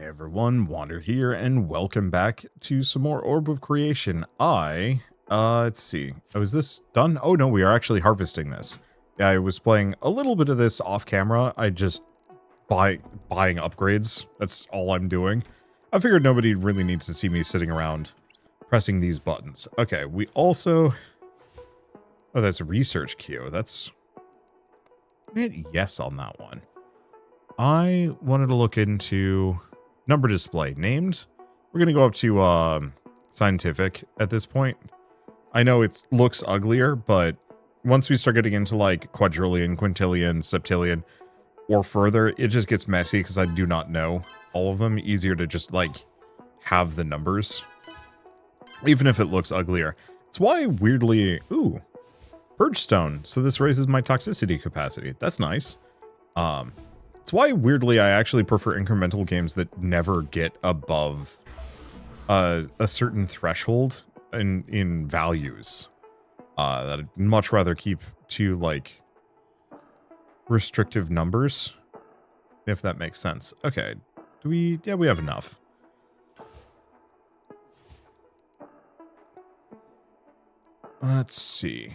Everyone, Wander here, and welcome back to some more Orb of Creation. Let's see. Oh, is this done? Oh no, we are actually harvesting this. Yeah, I was playing a little bit of this off camera. I just buying upgrades. That's all I'm doing. I figured nobody really needs to see me sitting around pressing these buttons. Okay, we also... Oh, that's a research queue. That's... hit yes on that one. I wanted to look into... number display. Named? We're going to go up to scientific at this point. I know it looks uglier, but once we start getting into like quadrillion, quintillion, septillion, or further, it just gets messy because I do not know all of them. Easier to just like have the numbers, even if it looks uglier. It's why weirdly... Ooh, purge stone. So this raises my toxicity capacity. That's nice. It's why, weirdly, I actually prefer incremental games that never get above a certain threshold in values. That I'd much rather keep to, like, restrictive numbers, if that makes sense. Okay, do we... yeah, we have enough. Let's see.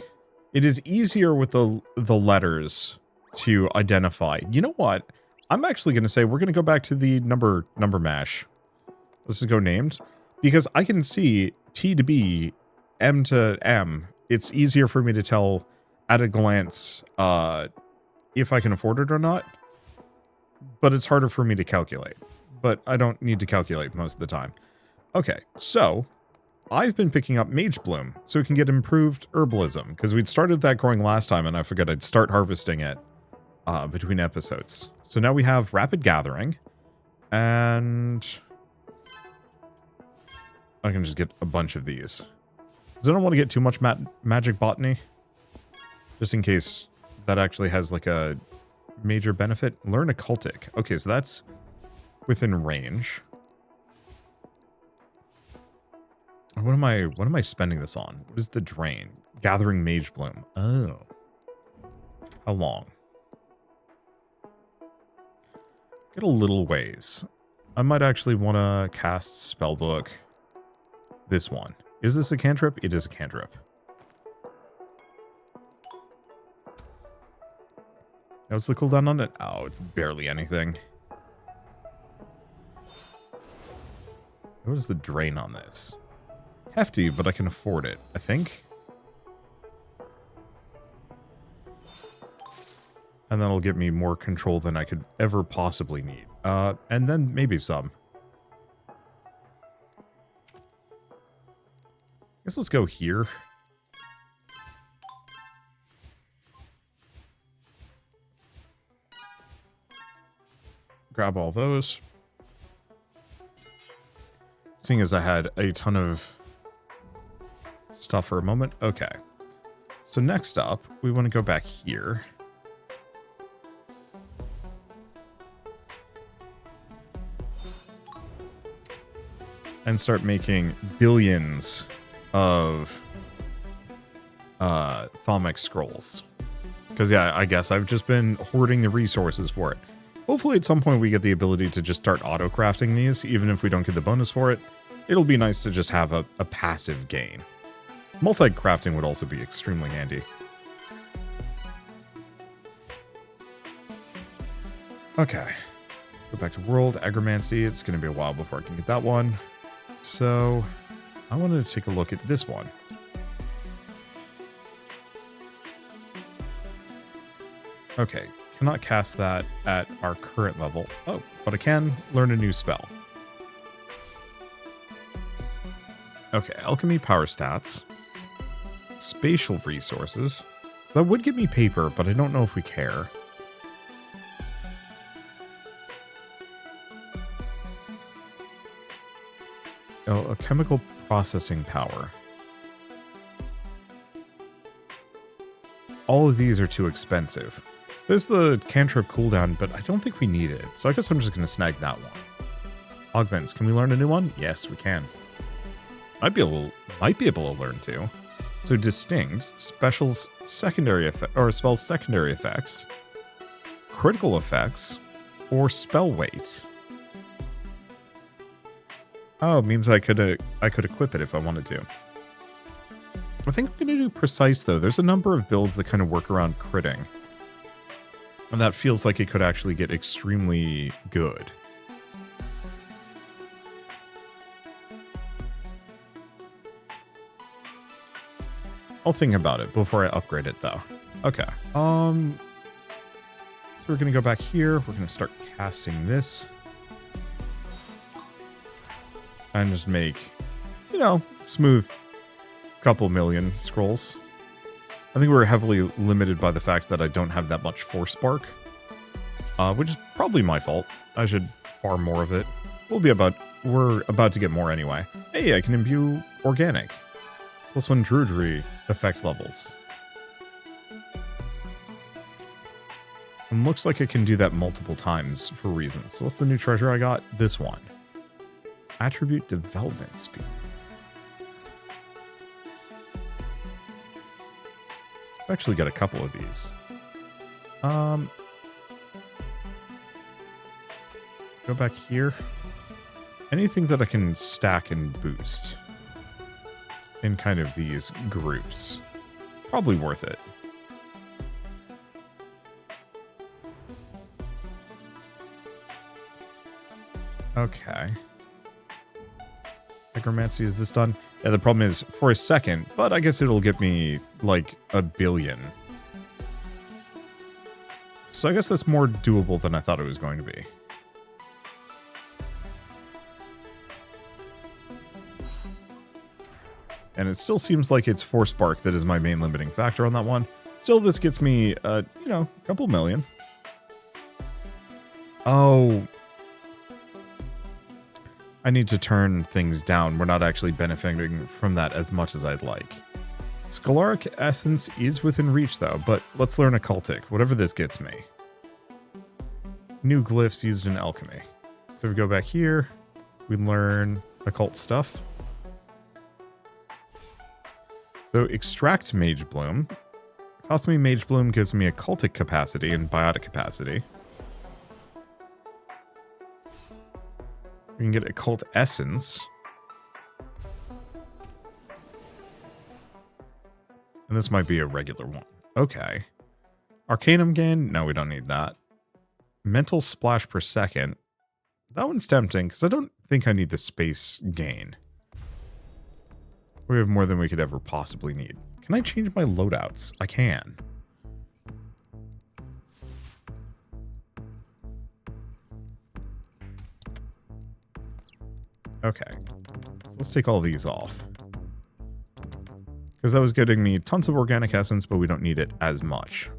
It is easier with the letters to identify. You know what? I'm actually going to say we're going to go back to the number mash. Let's just go named. Because I can see T to B, M to M. It's easier for me to tell at a glance if I can afford it or not. But it's harder for me to calculate. But I don't need to calculate most of the time. Okay, so I've been picking up Mage Bloom so we can get improved herbalism. Because we'd started that growing last time and I forgot I'd start harvesting it. Between episodes. So now we have Rapid Gathering, and I can just get a bunch of these. Because I don't want to get too much magic botany, just in case that actually has like a major benefit. Learn occultic. Okay, so that's within range. What am I spending this on? What is the drain? Gathering Mage Bloom. Oh. How long? Get a little ways. I might actually want to cast Spellbook. This one. Is this a cantrip? It is a cantrip. What's the cooldown on it? Oh, it's barely anything. What is the drain on this? Hefty, but I can afford it, I think. And that'll give me more control than I could ever possibly need. And then maybe some. I guess let's go here. Grab all those. Seeing as I had a ton of stuff for a moment. Okay. So next up, we want to go back here. And start making billions of Thaumic scrolls. Because yeah, I guess I've just been hoarding the resources for it. Hopefully at some point we get the ability to just start auto-crafting these, even if we don't get the bonus for it. It'll be nice to just have a passive gain. Multi-crafting would also be extremely handy. Okay. Let's go back to World, Agromancy. It's going to be a while before I can get that one. So, I wanted to take a look at this one. Okay, cannot cast that at our current level. Oh, but I can learn a new spell. Okay, Alchemy Power Stats. Spatial Resources. So that would give me paper, but I don't know if we care. Oh, a chemical processing power. All of these are too expensive. There's the cantrip cooldown, but I don't think we need it. So I guess I'm just going to snag that one. Augments. Can we learn a new one? Yes, we can. Might be able to learn two. So distinct, specials secondary effect, or spells secondary effects, critical effects, or spell weight. Oh, it means I could equip it if I wanted to. I think I'm going to do precise, though. There's a number of builds that kind of work around critting. And that feels like it could actually get extremely good. I'll think about it before I upgrade it, though. Okay. So we're going to go back here. We're going to start casting this. And just make, you know, smooth couple million scrolls. I think we're heavily limited by the fact that I don't have that much Force Spark. Which is probably my fault. I should farm more of it. We're about to get more anyway. Hey, I can imbue organic. +1 druidry effect levels. And looks like I can do that multiple times for reasons. So what's the new treasure I got? This one. Attribute development speed. I've actually got a couple of these. Go back here. Anything that I can stack and boost in kind of these groups. Probably worth it. Okay. Necromancy, is this done? Yeah, the problem is for a second, but I guess it'll get me like 1 billion. So I guess that's more doable than I thought it was going to be. And it still seems like it's Force Spark that is my main limiting factor on that one. Still, this gets me, you know, a couple million. Oh. I need to turn things down. We're not actually benefiting from that as much as I'd like. Scalaric Essence is within reach, though, but let's learn Occultic, whatever this gets me. New glyphs used in alchemy. So we go back here, we learn occult stuff. So extract Mage Bloom. Cost me Mage Bloom gives me occultic capacity and biotic capacity. We can get Occult Essence. And this might be a regular one. Okay. Arcanum gain? No, we don't need that. Mental Splash per second. That one's tempting, because I don't think I need the space gain. We have more than we could ever possibly need. Can I change my loadouts? I can. Okay. So let's take all these off. Because that was getting me tons of organic essence, but we don't need it as much.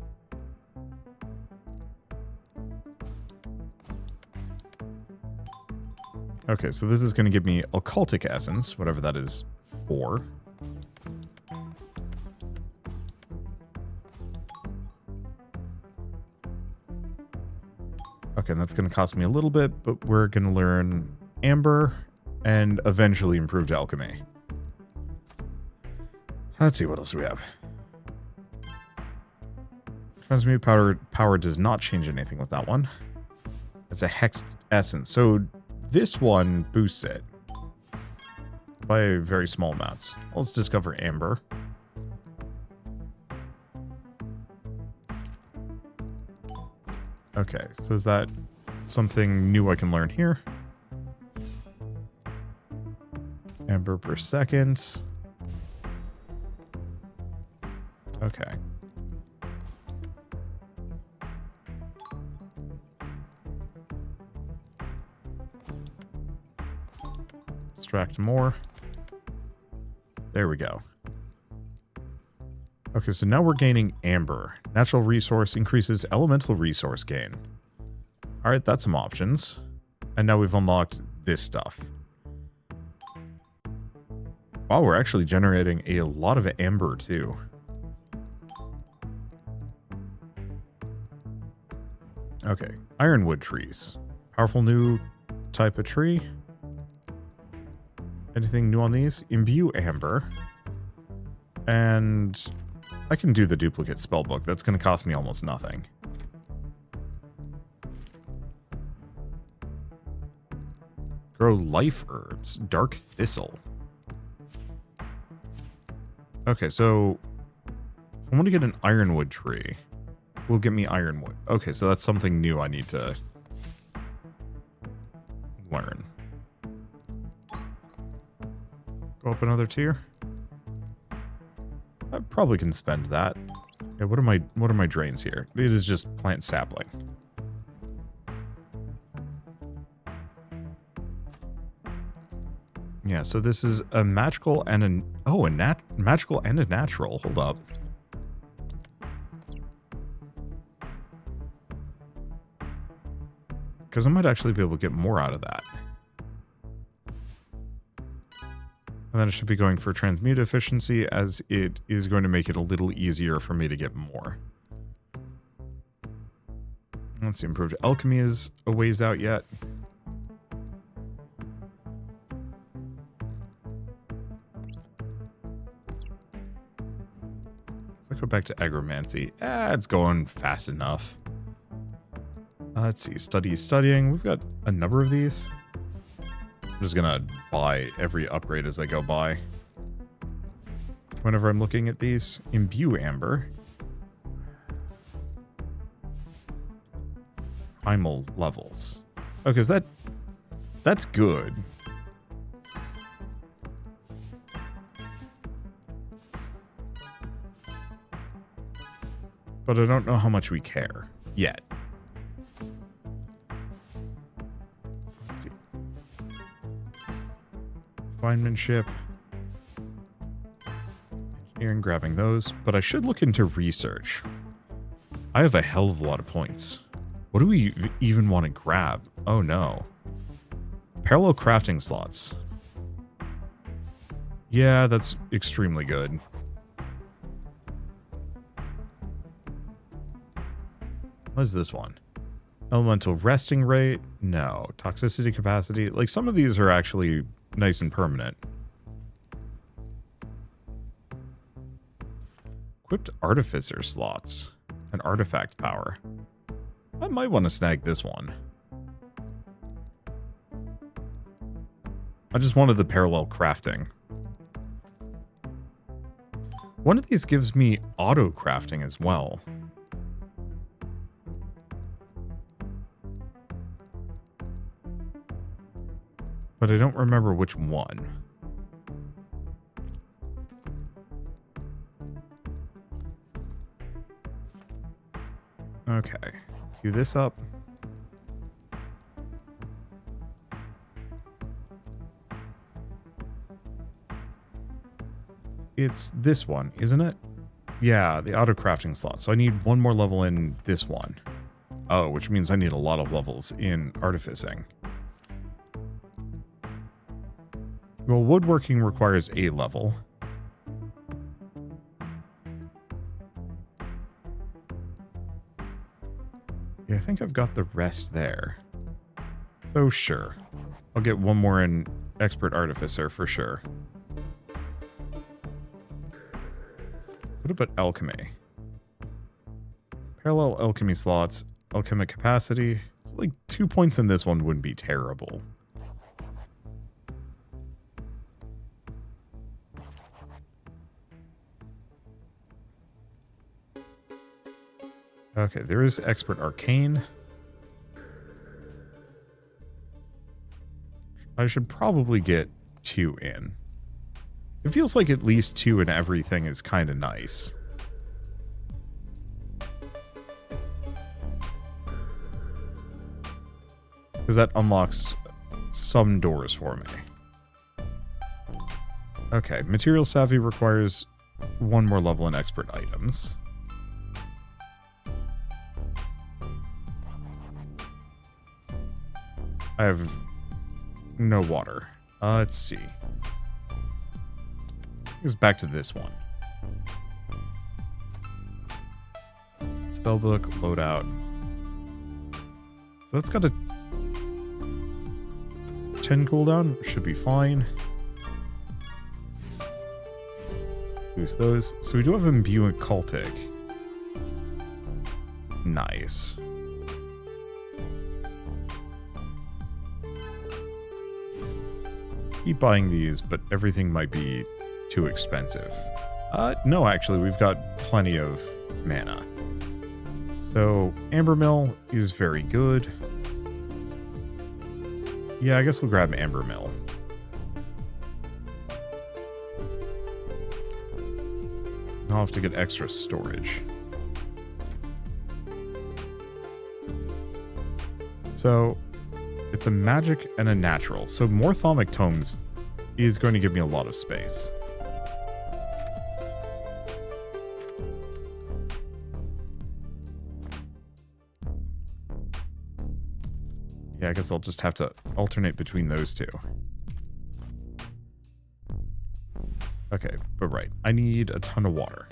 Okay, so this is going to give me occultic essence, whatever that is for. Okay, and that's going to cost me a little bit, but we're going to learn Amber and eventually improved alchemy. Let's see what else we have. Transmute power does not change anything with that one. It's a hexed essence, so this one boosts it by very small amounts. Let's discover Amber. Okay, so is that something new I can learn here? Amber per second. Okay. Extract more. There we go. Okay, so now we're gaining Amber. Natural resource increases elemental resource gain. Alright, that's some options. And now we've unlocked this stuff. Wow, we're actually generating a lot of Amber, too. Okay, ironwood trees. Powerful new type of tree. Anything new on these? Imbue Amber. And I can do the duplicate spellbook. That's going to cost me almost nothing. Grow life herbs. Dark thistle. Okay, so if I want to get an ironwood tree, will get me ironwood. Okay, so that's something new I need to learn. Go up another tier. I probably can spend that. Yeah, what are my drains here? It is just plant sapling. Yeah, so this is a magical and a magical and a natural. Hold up. Because I might actually be able to get more out of that. And then it should be going for transmute efficiency, as it is going to make it a little easier for me to get more. Let's see, improved alchemy is a ways out yet. If I go back to agromancy, it's going fast enough. Let's see, studying. We've got a number of these. I'm just gonna buy every upgrade as I go by. Whenever I'm looking at these. Imbue amber. Primal levels. Oh, because that's good. But I don't know how much we care yet. Let's see. Refinementship. Engineering, grabbing those. But I should look into research. I have a hell of a lot of points. What do we even want to grab? Oh no. Parallel crafting slots. Yeah, that's extremely good. What is this one? Elemental resting rate? No. Toxicity capacity? Like, some of these are actually nice and permanent. Equipped artificer slots. And artifact power. I might want to snag this one. I just wanted the parallel crafting. One of these gives me auto crafting as well. But I don't remember which one. Okay. Cue this up. It's this one, isn't it? Yeah, the auto crafting slot. So I need one more level in this one. Oh, which means I need a lot of levels in artificing. Well, woodworking requires a level. Yeah, I think I've got the rest there. So sure. I'll get one more in expert artificer for sure. What about alchemy? Parallel alchemy slots, alchemic capacity. So like 2 points in this one wouldn't be terrible. Okay, there is expert arcane. I should probably get 2 in. It feels like at least 2 in everything is kind of nice. Because that unlocks some doors for me. Okay, material savvy requires 1 more level in expert items. I have no water. Let's see. It's back to this one. Spellbook, loadout. So that's got a 10 cooldown. Should be fine. Boost those. So we do have Imbue Cultic. Nice. keep buying these, but everything might be too expensive. No, actually, we've got plenty of mana. So, Amber Mill is very good. Yeah, I guess we'll grab Amber Mill. I'll have to get extra storage. So, it's a magic and a natural. So, more Thaumic Tomes is going to give me a lot of space. Yeah, I guess I'll just have to alternate between those two. Okay, but right. I need a ton of water.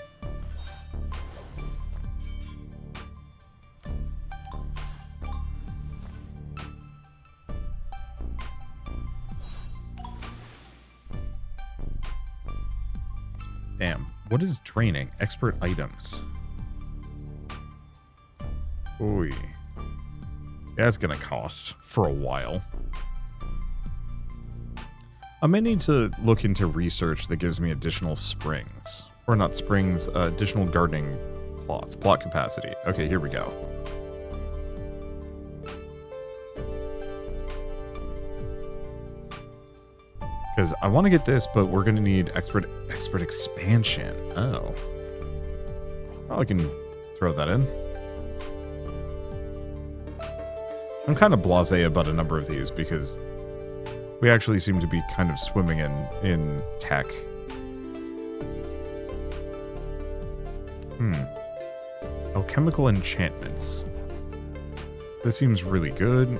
Damn. What is draining? Expert items. Oy. That's gonna cost for a while. I may need to look into research that gives me additional springs. Or not springs, additional gardening plots. Plot capacity. Okay, here we go. Because I want to get this, but we're going to need expert expansion. Oh. Well, I can throw that in. I'm kind of blasé about a number of these because we actually seem to be kind of swimming in tech. Alchemical enchantments. This seems really good.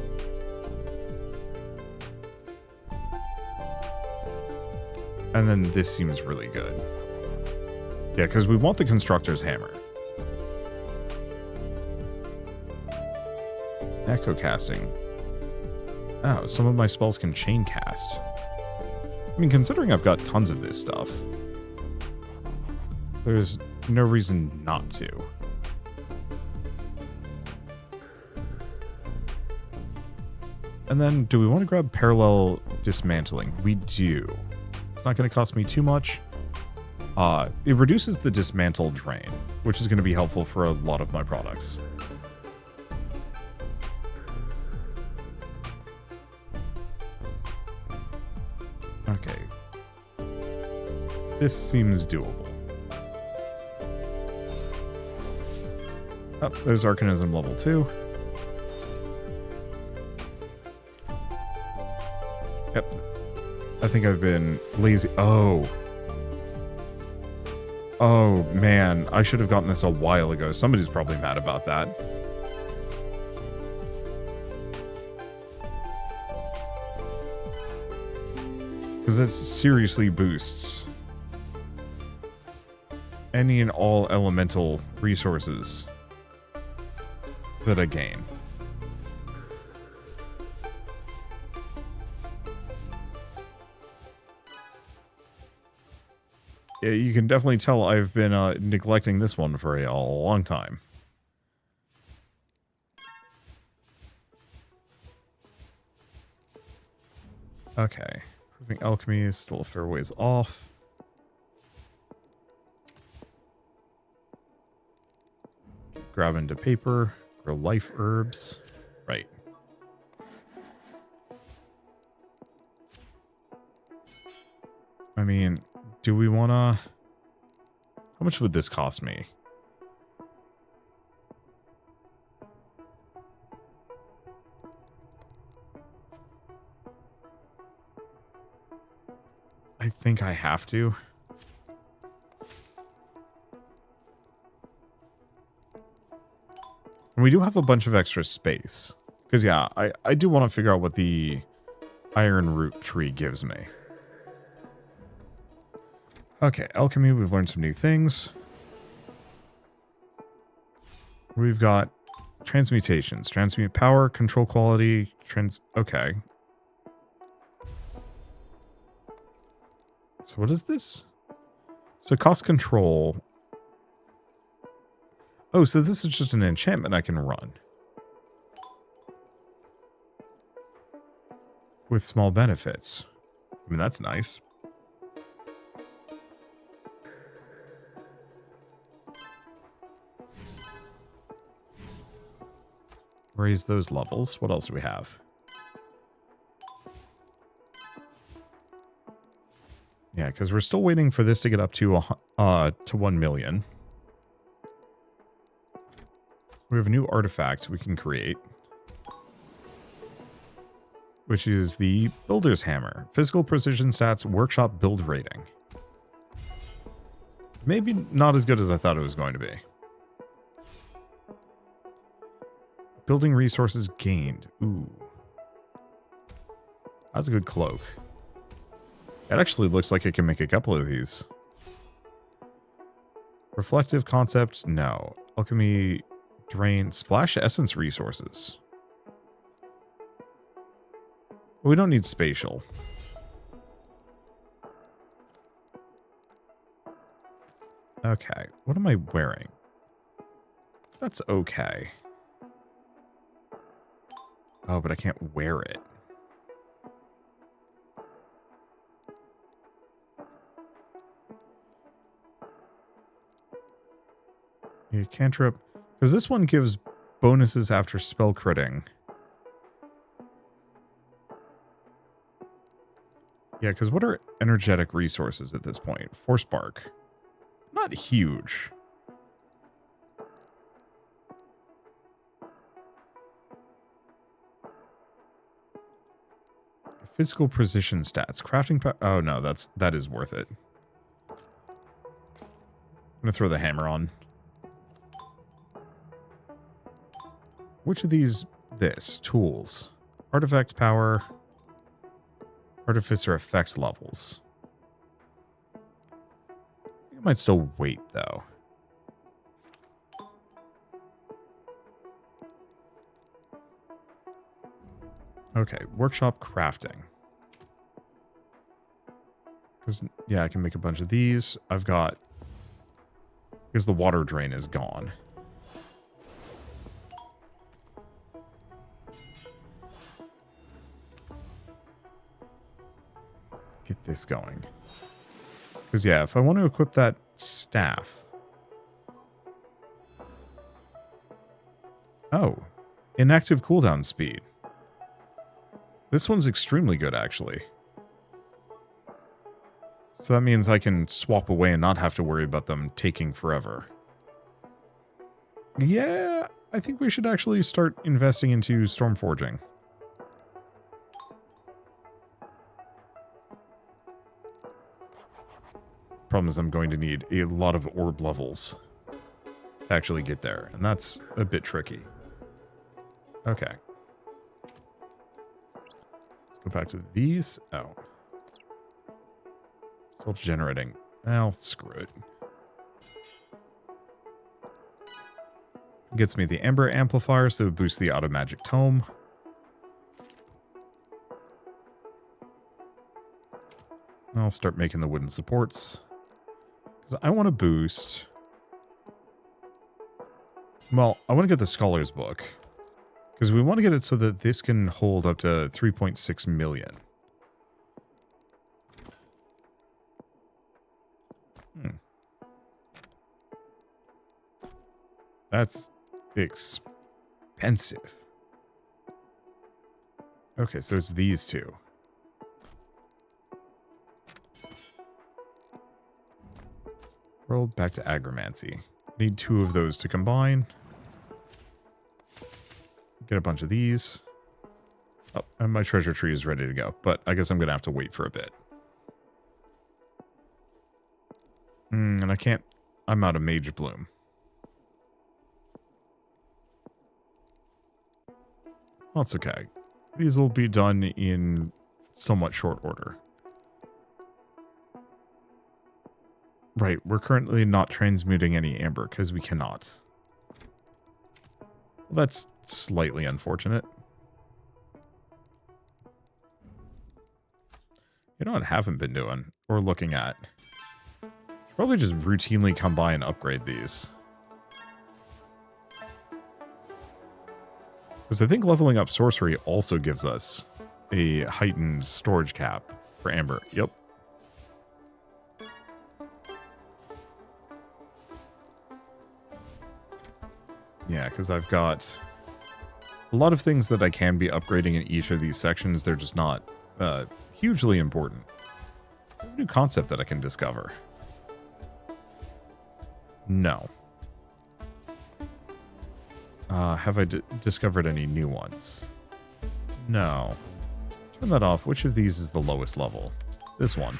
And then this seems really good. Yeah, because we want the Constructor's Hammer. Echo casting. Oh, some of my spells can chain cast. I mean, considering I've got tons of this stuff, there's no reason not to. And then, do we want to grab parallel dismantling? We do. It's not going to cost me too much. It reduces the dismantle drain, which is going to be helpful for a lot of my products. Okay. This seems doable. Oh, there's Arcanism level 2. Yep. I think I've been lazy. Oh. Oh, man. I should have gotten this a while ago. Somebody's probably mad about that. Because this seriously boosts any and all elemental resources that I gain. Yeah, you can definitely tell I've been neglecting this one for a long time. Okay. Proving alchemy is still a fair ways off. Grab into paper. Grow life herbs. Right. I mean, do we want to... How much would this cost me? I think I have to. And we do have a bunch of extra space. Because, yeah, I do want to figure out what the iron root tree gives me. Okay, alchemy, we've learned some new things. We've got transmutations. Transmute power, control quality, okay. So what is this? So cost control. Oh, so this is just an enchantment I can run. With small benefits. I mean, that's nice. Raise those levels. What else do we have? Yeah, because we're still waiting for this to get up to 1 million. We have a new artifact we can create, which is the Builder's Hammer. Physical precision stats, workshop build rating. Maybe not as good as I thought it was going to be. Building resources gained. Ooh. That's a good cloak. It actually looks like it can make a couple of these. Reflective concept, no. Alchemy, drain, splash essence resources. We don't need spatial. Okay, what am I wearing? That's okay. Oh, but I can't wear it. Yeah, cantrip. Because this one gives bonuses after spell critting. Yeah, because what are energetic resources at this point? Force Spark. Not huge. Physical precision stats. Crafting power. Oh, no, that is worth it. I'm going to throw the hammer on. Which of these? This. Tools. Artifact power. Artificer effects levels. I might still wait, though. Okay, workshop crafting. Because, yeah, I can make a bunch of these. I've got... Because the water drain is gone. Get this going. Because, yeah, if I want to equip that staff... Oh. Inactive cooldown speed. This one's extremely good, actually. So that means I can swap away and not have to worry about them taking forever. Yeah, I think we should actually start investing into Stormforging. Problem is I'm going to need a lot of orb levels to actually get there, and that's a bit tricky. Okay. Let's go back to these. Oh. Still generating. Well, screw it. Gets me the Ember Amplifier, so it boosts the Auto Magic Tome. I'll start making the wooden supports. Because I want to boost... Well, I want to get the Scholar's Book. Because we want to get it so that this can hold up to 3.6 million. That's expensive. Okay, so it's these two. Roll back to Agromancy. Need 2 of those to combine. Get a bunch of these. Oh, and my treasure tree is ready to go, but I guess I'm going to have to wait for a bit. And I can't... I'm out of Mage Bloom. Well, that's okay. These will be done in somewhat short order. Right, we're currently not transmuting any amber because we cannot. Well, that's slightly unfortunate. You know what I haven't been doing, or looking at? Probably just routinely come by and upgrade these. Because I think leveling up sorcery also gives us a heightened storage cap. For amber. Yep. Yeah, because I've got a lot of things that I can be upgrading in each of these sections. They're just not hugely important. A new concept that I can discover. No. Have I discovered any new ones? No. Turn that off. Which of these is the lowest level? This one.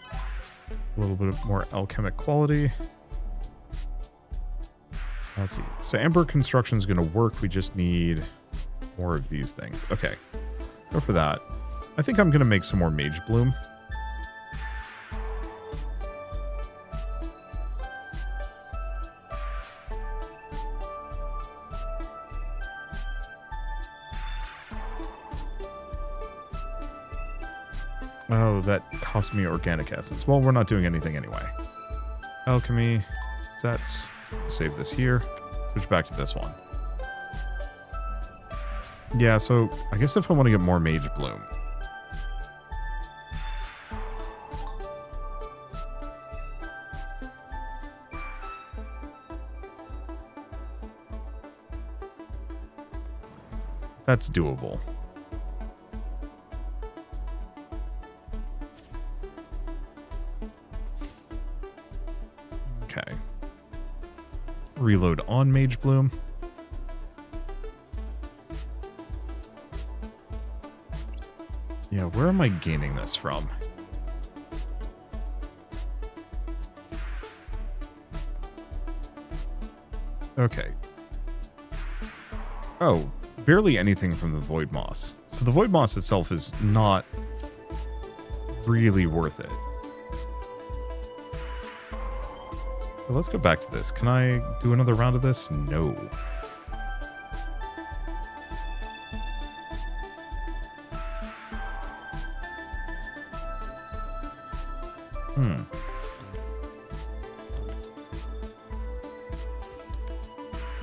A little bit more alchemic quality. Let's see. So amber construction is going to work. We just need more of these things. Okay. Go for that. I think I'm going to make some more mage bloom. Oh, that cost me organic essence. Well, we're not doing anything anyway. Alchemy, sets. Save this here. Switch back to this one. Yeah, so I guess if I want to get more mage bloom. That's doable. Okay. Reload on Mage Bloom. Yeah, where am I gaining this from? Okay. Oh, barely anything from the Void Moss. So the Void Moss itself is not really worth it. Well, let's go back to this. Can I do another round of this? No.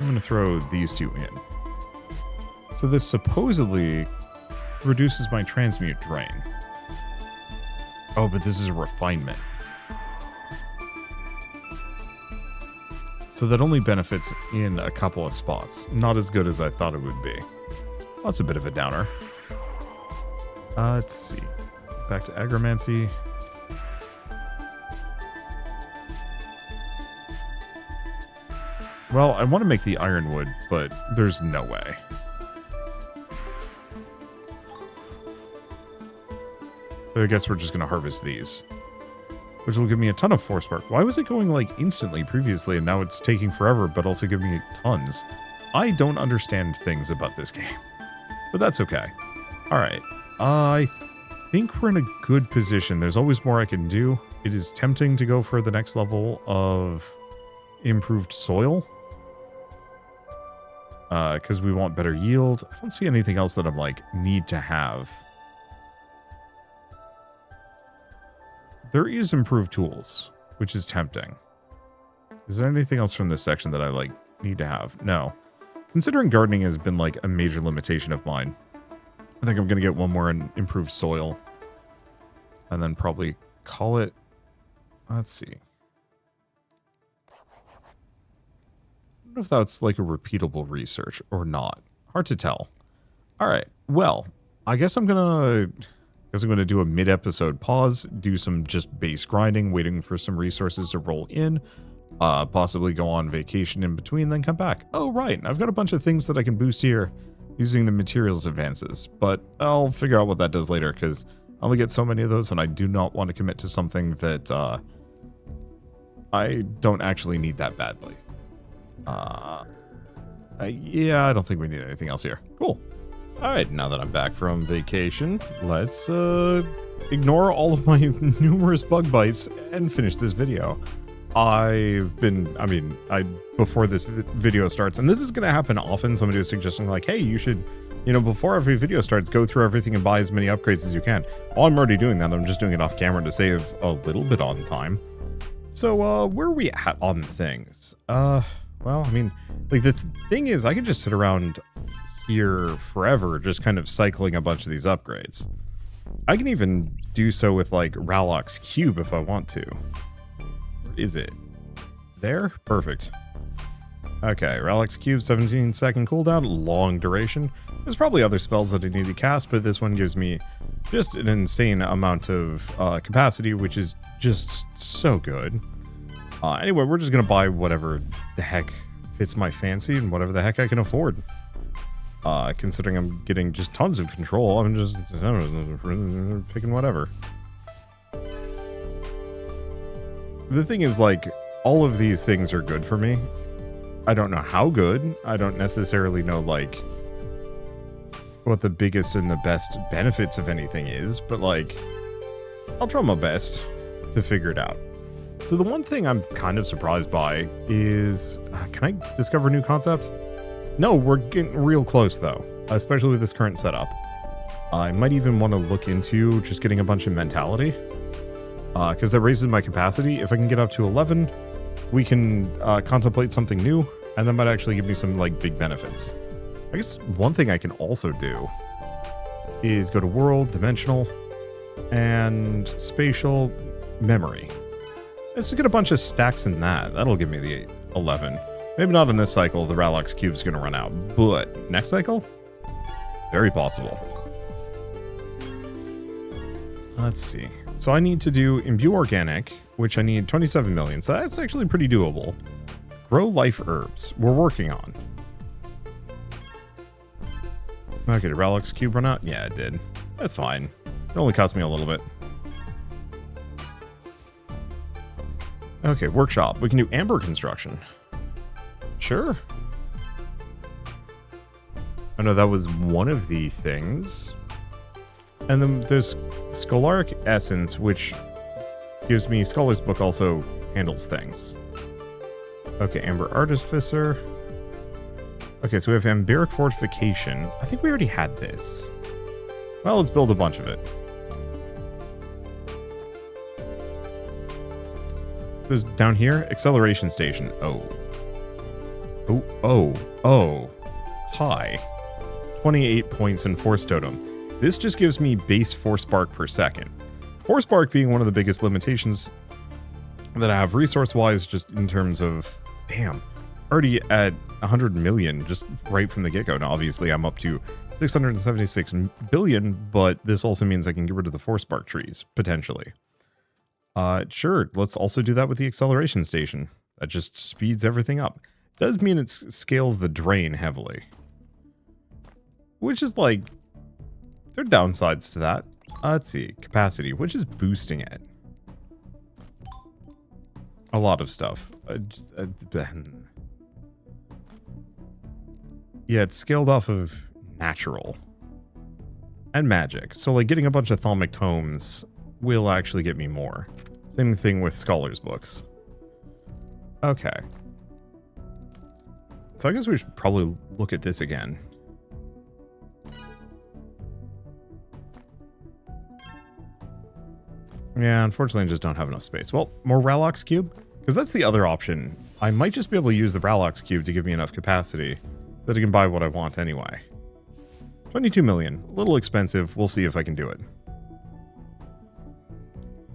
I'm going to throw these two in. So this supposedly reduces my transmute drain. Oh, but this is a refinement. So that only benefits in a couple of spots. Not as good as I thought it would be. Well, that's a bit of a downer. Let's see. Back to agromancy. Well, I want to make the ironwood, but there's no way. So I guess we're just going to harvest these. Which will give me a ton of force spark. Why was it going like instantly previously and now it's taking forever, but also giving me tons? I don't understand things about this game. But that's okay. Alright. I think we're in a good position. There's always more I can do. It is tempting to go for the next level of improved soil. Because we want better yield. I don't see anything else that I'm like, need to have. There is improved tools, which is tempting. Is there anything else from this section that I like need to have? No. Considering gardening has been like a major limitation of mine, I think I'm going to get one more in improved soil. And then probably call it... Let's see. I don't know if that's like a repeatable research or not. Hard to tell. Alright, well, I guess I'm going to do a mid-episode pause, do some just base grinding, waiting for some resources to roll in, possibly go on vacation in between, then come back. Oh, right, I've got a bunch of things that I can boost here using the materials advances, but I'll figure out what that does later, because I only get so many of those, and I do not want to commit to something that I don't actually need that badly. Yeah, I don't think we need anything else here. Cool. Alright, now that I'm back from vacation, let's ignore all of my numerous bug bites and finish this video. Before this video starts, and this is going to happen often, somebody was suggesting like, hey, you should, before every video starts, go through everything and buy as many upgrades as you can. Well, I'm already doing that. I'm just doing it off camera to save a little bit on time. So, where are we at on things? Well, I mean, like, the thing is, I could just sit around here forever, just kind of cycling a bunch of these upgrades. I can even do so with, like, Rallock's Cube if I want to. Where is it? There? Perfect. Okay, Rallock's Cube, 17-second cooldown, long duration. There's probably other spells that I need to cast, but this one gives me just an insane amount of capacity, which is just so good. Anyway, we're just going to buy whatever the heck fits my fancy and whatever the heck I can afford. Considering I'm getting just tons of control, I'm just picking whatever. The thing is, like, all of these things are good for me. I don't know how good. I don't necessarily know, like, what the biggest and the best benefits of anything is, but, like, I'll try my best to figure it out. So the one thing I'm kind of surprised by is, can I discover a new concept? No, we're getting real close, though, especially with this current setup. I might even want to look into just getting a bunch of mentality, because that raises my capacity. If I can get up to 11, we can contemplate something new, and that might actually give me some, like, big benefits. I guess one thing I can also do is go to world, dimensional, and spatial memory. Let's get a bunch of stacks in that. That'll give me the 11. Maybe not in this cycle, the Rallock's Cube's gonna run out, but next cycle? Very possible. Let's see. So I need to do Imbue Organic, which I need 27 million, so that's actually pretty doable. Grow Life Herbs, we're working on. Okay, did Rallock's Cube run out? Yeah, it did. That's fine. It only cost me a little bit. Okay, workshop. We can do amber construction. Sure. I know that was one of the things. And then there's Scholaric Essence, which gives me Scholar's Book also handles things. Okay, Amber Artificer. Okay, so we have Amberic Fortification. I think we already had this. Well, let's build a bunch of it. There's down here, Acceleration Station. Oh. Hi. 28 points in Force Totem. This just gives me base Force Spark per second. Force Spark being one of the biggest limitations that I have resource-wise, just in terms of, damn, already at 100 million just right from the get-go. Now, obviously, I'm up to 676 billion, but this also means I can get rid of the Force Spark trees, potentially. Sure, let's also do that with the Acceleration Station. That just speeds everything up. Does mean it scales the drain heavily. Which is like, there are downsides to that. Let's see, capacity, which is boosting it. A lot of stuff. Yeah, it's scaled off of natural. And magic. So like getting a bunch of Thalmic Tomes will actually get me more. Same thing with Scholar's Books. Okay. So I guess we should probably look at this again. Yeah, unfortunately I just don't have enough space. Well, more Rallock's Cube? Because that's the other option. I might just be able to use the Rallock's Cube to give me enough capacity that I can buy what I want anyway. 22 million. A little expensive. We'll see if I can do it.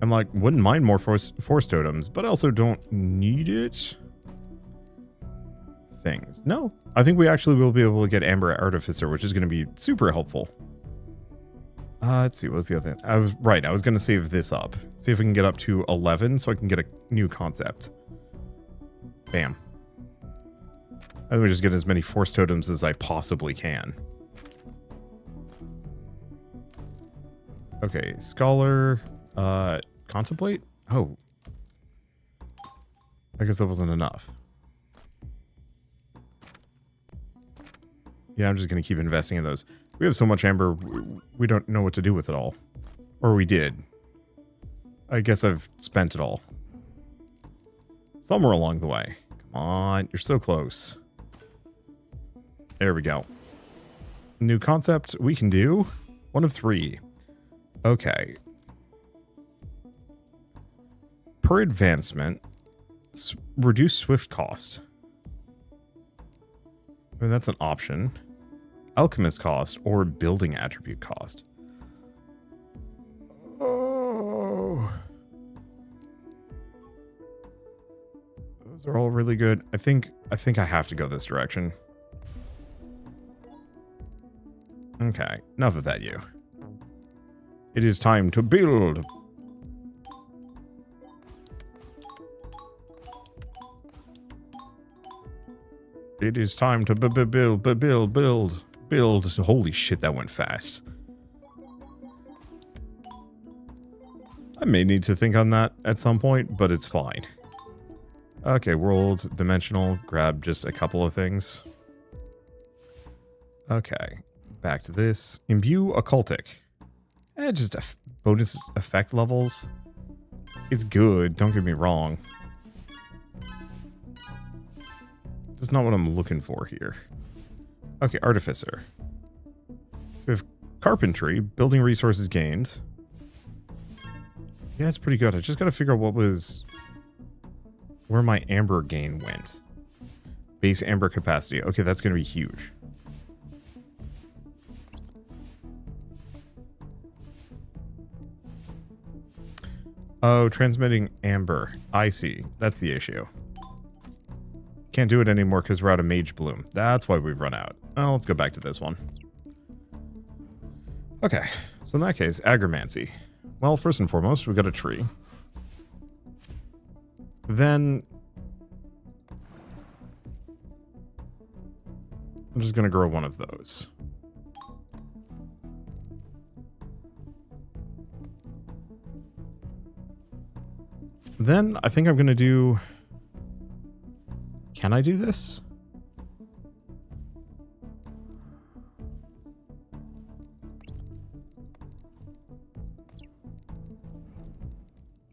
I'm like, wouldn't mind more force totems, but I also don't need it. Things. No. I think we actually will be able to get Amber Artificer, which is going to be super helpful. Let's see, what was the other thing? I was going to save this up. See if I can get up to 11 so I can get a new concept. Bam. I think we just get as many force totems as I possibly can. Okay, Scholar, Contemplate? Oh. I guess that wasn't enough. Yeah, I'm just going to keep investing in those. We have so much amber, we don't know what to do with it all. Or we did. I guess I've spent it all. Somewhere along the way. Come on, you're so close. There we go. New concept we can do. 1 of 3. Okay. Per advancement, reduce swift cost. I mean, that's an option. alchemist cost or building attribute cost. Oh. Those are all really good. I think I have to go this direction. Okay, enough of that, you. It is time to build. It is time to build. Holy shit, that went fast. I may need to think on that at some point, but it's fine. Okay, world, dimensional, grab just a couple of things. Okay, back to this. Imbue occultic. Just bonus effect levels. It's good, don't get me wrong. That's not what I'm looking for here. Okay, artificer. So we have carpentry, building resources gained. Yeah, it's pretty good. I just gotta figure out where my amber gain went. Base amber capacity. Okay, that's gonna be huge. Oh, transmitting amber. I see. That's the issue. Can't do it anymore because we're out of Mage Bloom. That's why we've run out. Oh, let's go back to this one. Okay, so in that case, agromancy. Well, first and foremost, we've got a tree. Then I'm just going to grow one of those. Then I think I'm going to do... Can I do this?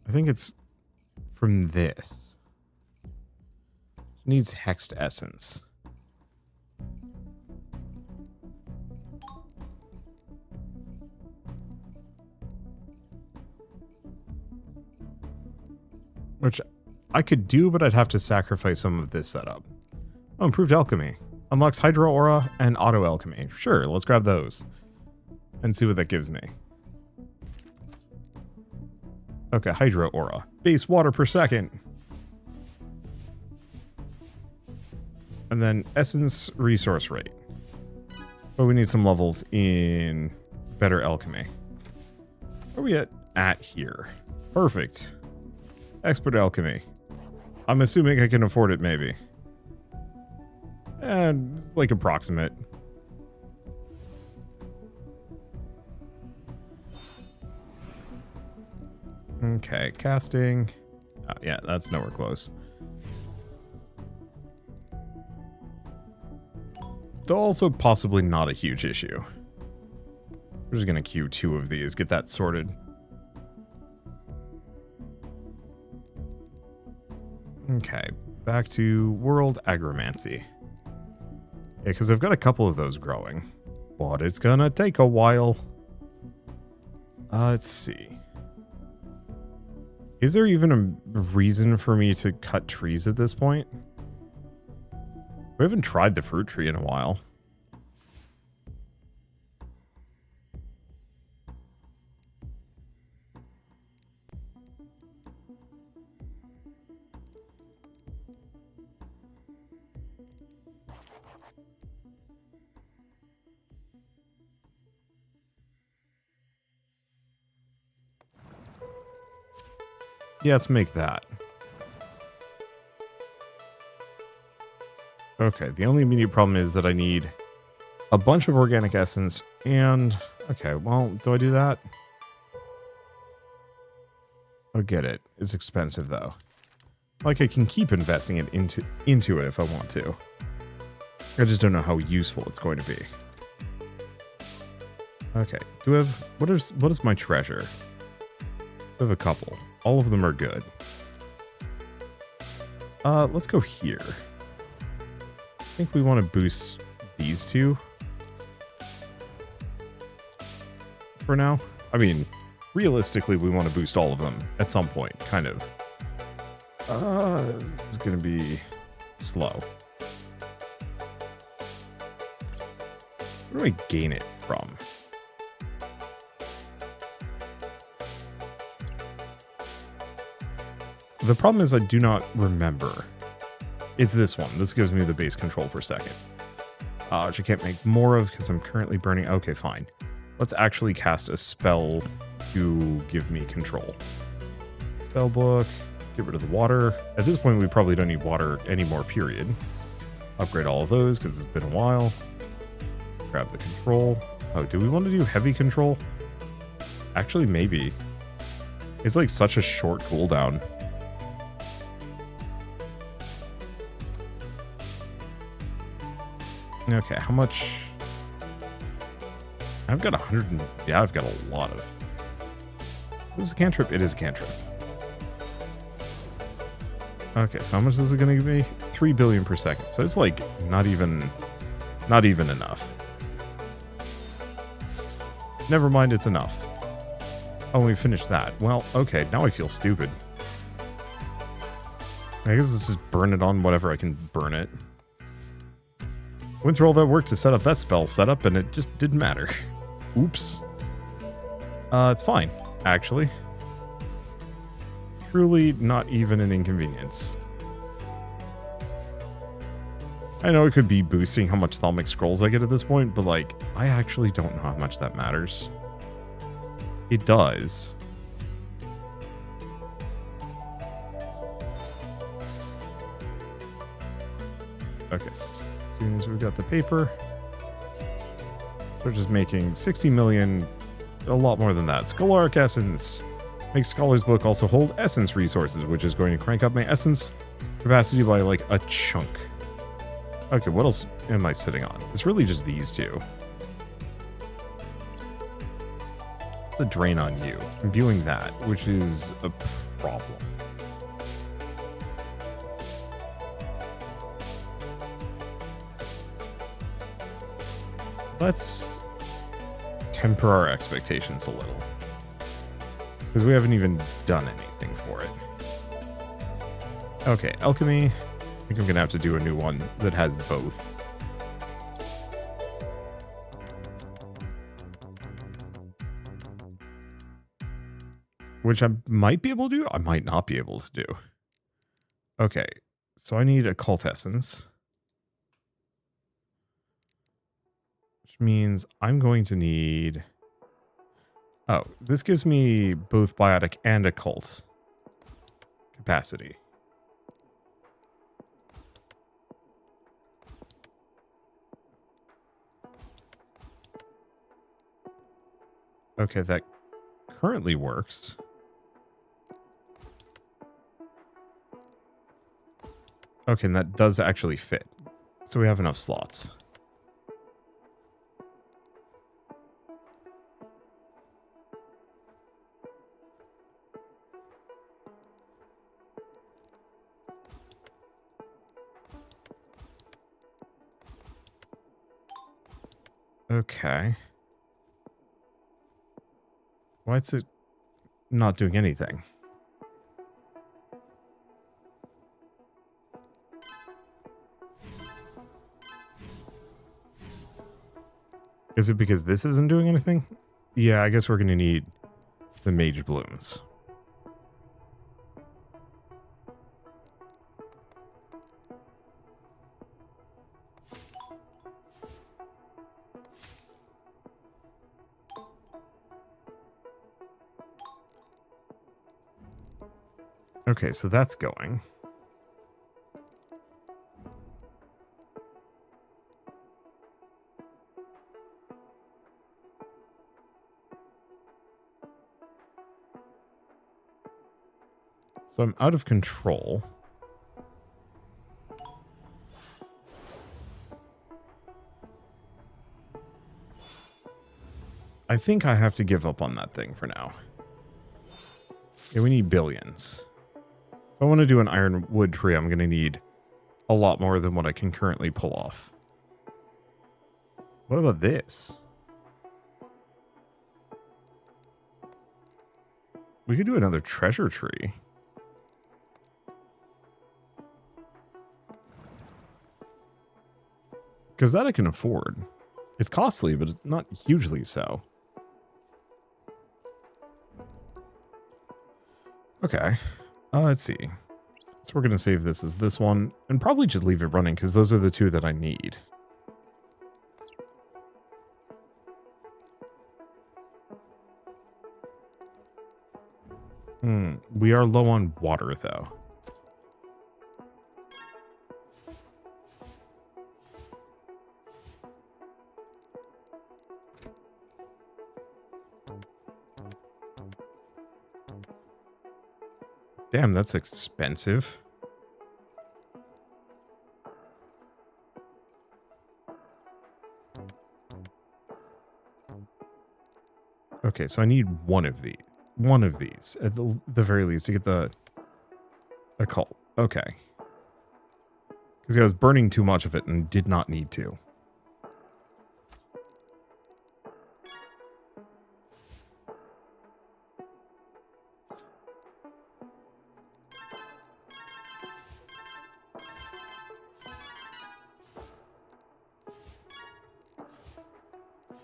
I think it's from this. It needs hexed essence. Which I could do, but I'd have to sacrifice some of this setup. Oh, improved alchemy. Unlocks Hydro Aura and Auto Alchemy. Sure, let's grab those. And see what that gives me. Okay, Hydro Aura. Base water per second. And then Essence resource rate. But we need some levels in better alchemy. Where are we at here? Perfect. Expert alchemy. I'm assuming I can afford it, maybe. And it's like approximate. Okay, casting. Oh, yeah, that's nowhere close. Though also possibly not a huge issue. We're just gonna queue 2 of these, get that sorted. Okay, back to World Agromancy. Yeah, because I've got a couple of those growing. But it's gonna take a while. Let's see. Is there even a reason for me to cut trees at this point? We haven't tried the fruit tree in a while. Yeah, let's make that. Okay, the only immediate problem is that I need a bunch of organic essence and... Okay, well, do I do that? I'll get it. It's expensive, though. Like, I can keep investing it into it if I want to. I just don't know how useful it's going to be. Okay, do I have... What is my treasure? I have a couple. All of them are good. Let's go here. I think we want to boost these 2. For now. I mean, realistically, we want to boost all of them at some point, kind of. This is going to be slow. Where do I gain it from? The problem is I do not remember. It's this one. This gives me the base control per second. Which I can't make more of because I'm currently burning. Okay, fine. Let's actually cast a spell to give me control. Spell book. Get rid of the water. At this point, we probably don't need water anymore, period. Upgrade all of those because it's been a while. Grab the control. Oh, do we want to do heavy control? Actually, maybe. It's like such a short cooldown. Okay, how much? I've got 100 and... Yeah, I've got a lot of... Is this a cantrip? It is a cantrip. Okay, so how much is it going to give me? 3 billion per second. So it's like not even enough. Never mind, it's enough. Oh, we finished that. Well, okay, now I feel stupid. I guess let's just burn it on whatever I can burn it. Went through all that work to set up that spell setup, and it just didn't matter. Oops. It's fine, actually. Truly not even an inconvenience. I know it could be boosting how much Thalmic Scrolls I get at this point, but like, I actually don't know how much that matters. It does. Okay. As soon as we've got the paper, so we're just making 60 million, a lot more than that. Scholark Essence. Makes Scholar's Book also hold Essence resources, which is going to crank up my Essence capacity by like a chunk. Okay, what else am I sitting on? It's really just these two. The drain on you. I'm viewing that, which is a problem. Let's temper our expectations a little. Because we haven't even done anything for it. Okay, alchemy. I think I'm going to have to do a new one that has both. Which I might be able to do, I might not be able to do. Okay, so I need a cult essence. Which means I'm going to need... Oh, this gives me both biotic and occult capacity. Okay, that currently works. Okay, and that does actually fit. So we have enough slots. Okay. Why is it not doing anything? Is it because this isn't doing anything? Yeah, I guess we're going to need the Mage Blooms. Okay, so that's going. So I'm out of control. I think I have to give up on that thing for now. Yeah, we need billions. If I want to do an iron wood tree, I'm going to need a lot more than what I can currently pull off. What about this? We could do another treasure tree. Because that I can afford. It's costly, but it's not hugely so. Okay. Let's see. So we're going to save this as this one, and probably just leave it running, because those are the two that I need. We are low on water, though. Damn, that's expensive. Okay, so I need one of these. One of these, at the very least, to get the occult. Okay. Because I was burning too much of it and did not need to.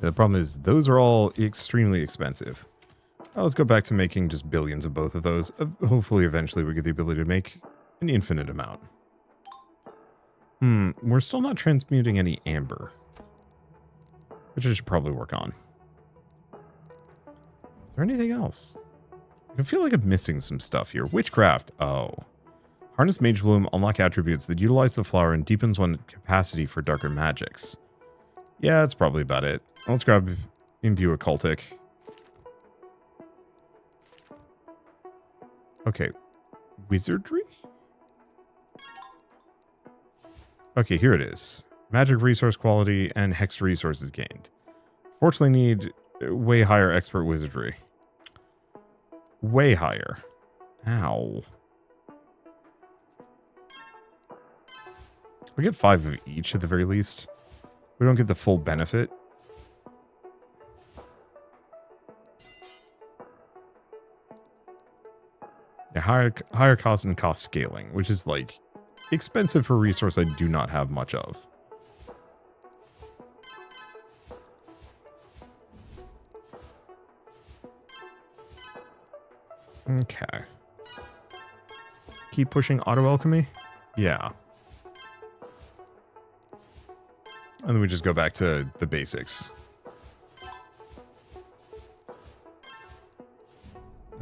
The problem is, those are all extremely expensive. Let's go back to making just billions of both of those. Hopefully, eventually, we get the ability to make an infinite amount. We're still not transmuting any amber. Which I should probably work on. Is there anything else? I feel like I'm missing some stuff here. Witchcraft. Oh. Harness Mage Bloom, unlock attributes that utilize the flower and deepens one's capacity for darker magics. Yeah, that's probably about it. Let's grab Imbue Occultic. Okay. Wizardry? Okay, here it is. Magic resource quality and hex resources gained. Fortunately need way higher expert wizardry. Way higher. Ow. I'll get 5 of each at the very least. We don't get the full benefit. Yeah, higher cost and cost scaling, which is like expensive for a resource I do not have much of. Okay. Keep pushing auto alchemy? Yeah. And then we just go back to the basics.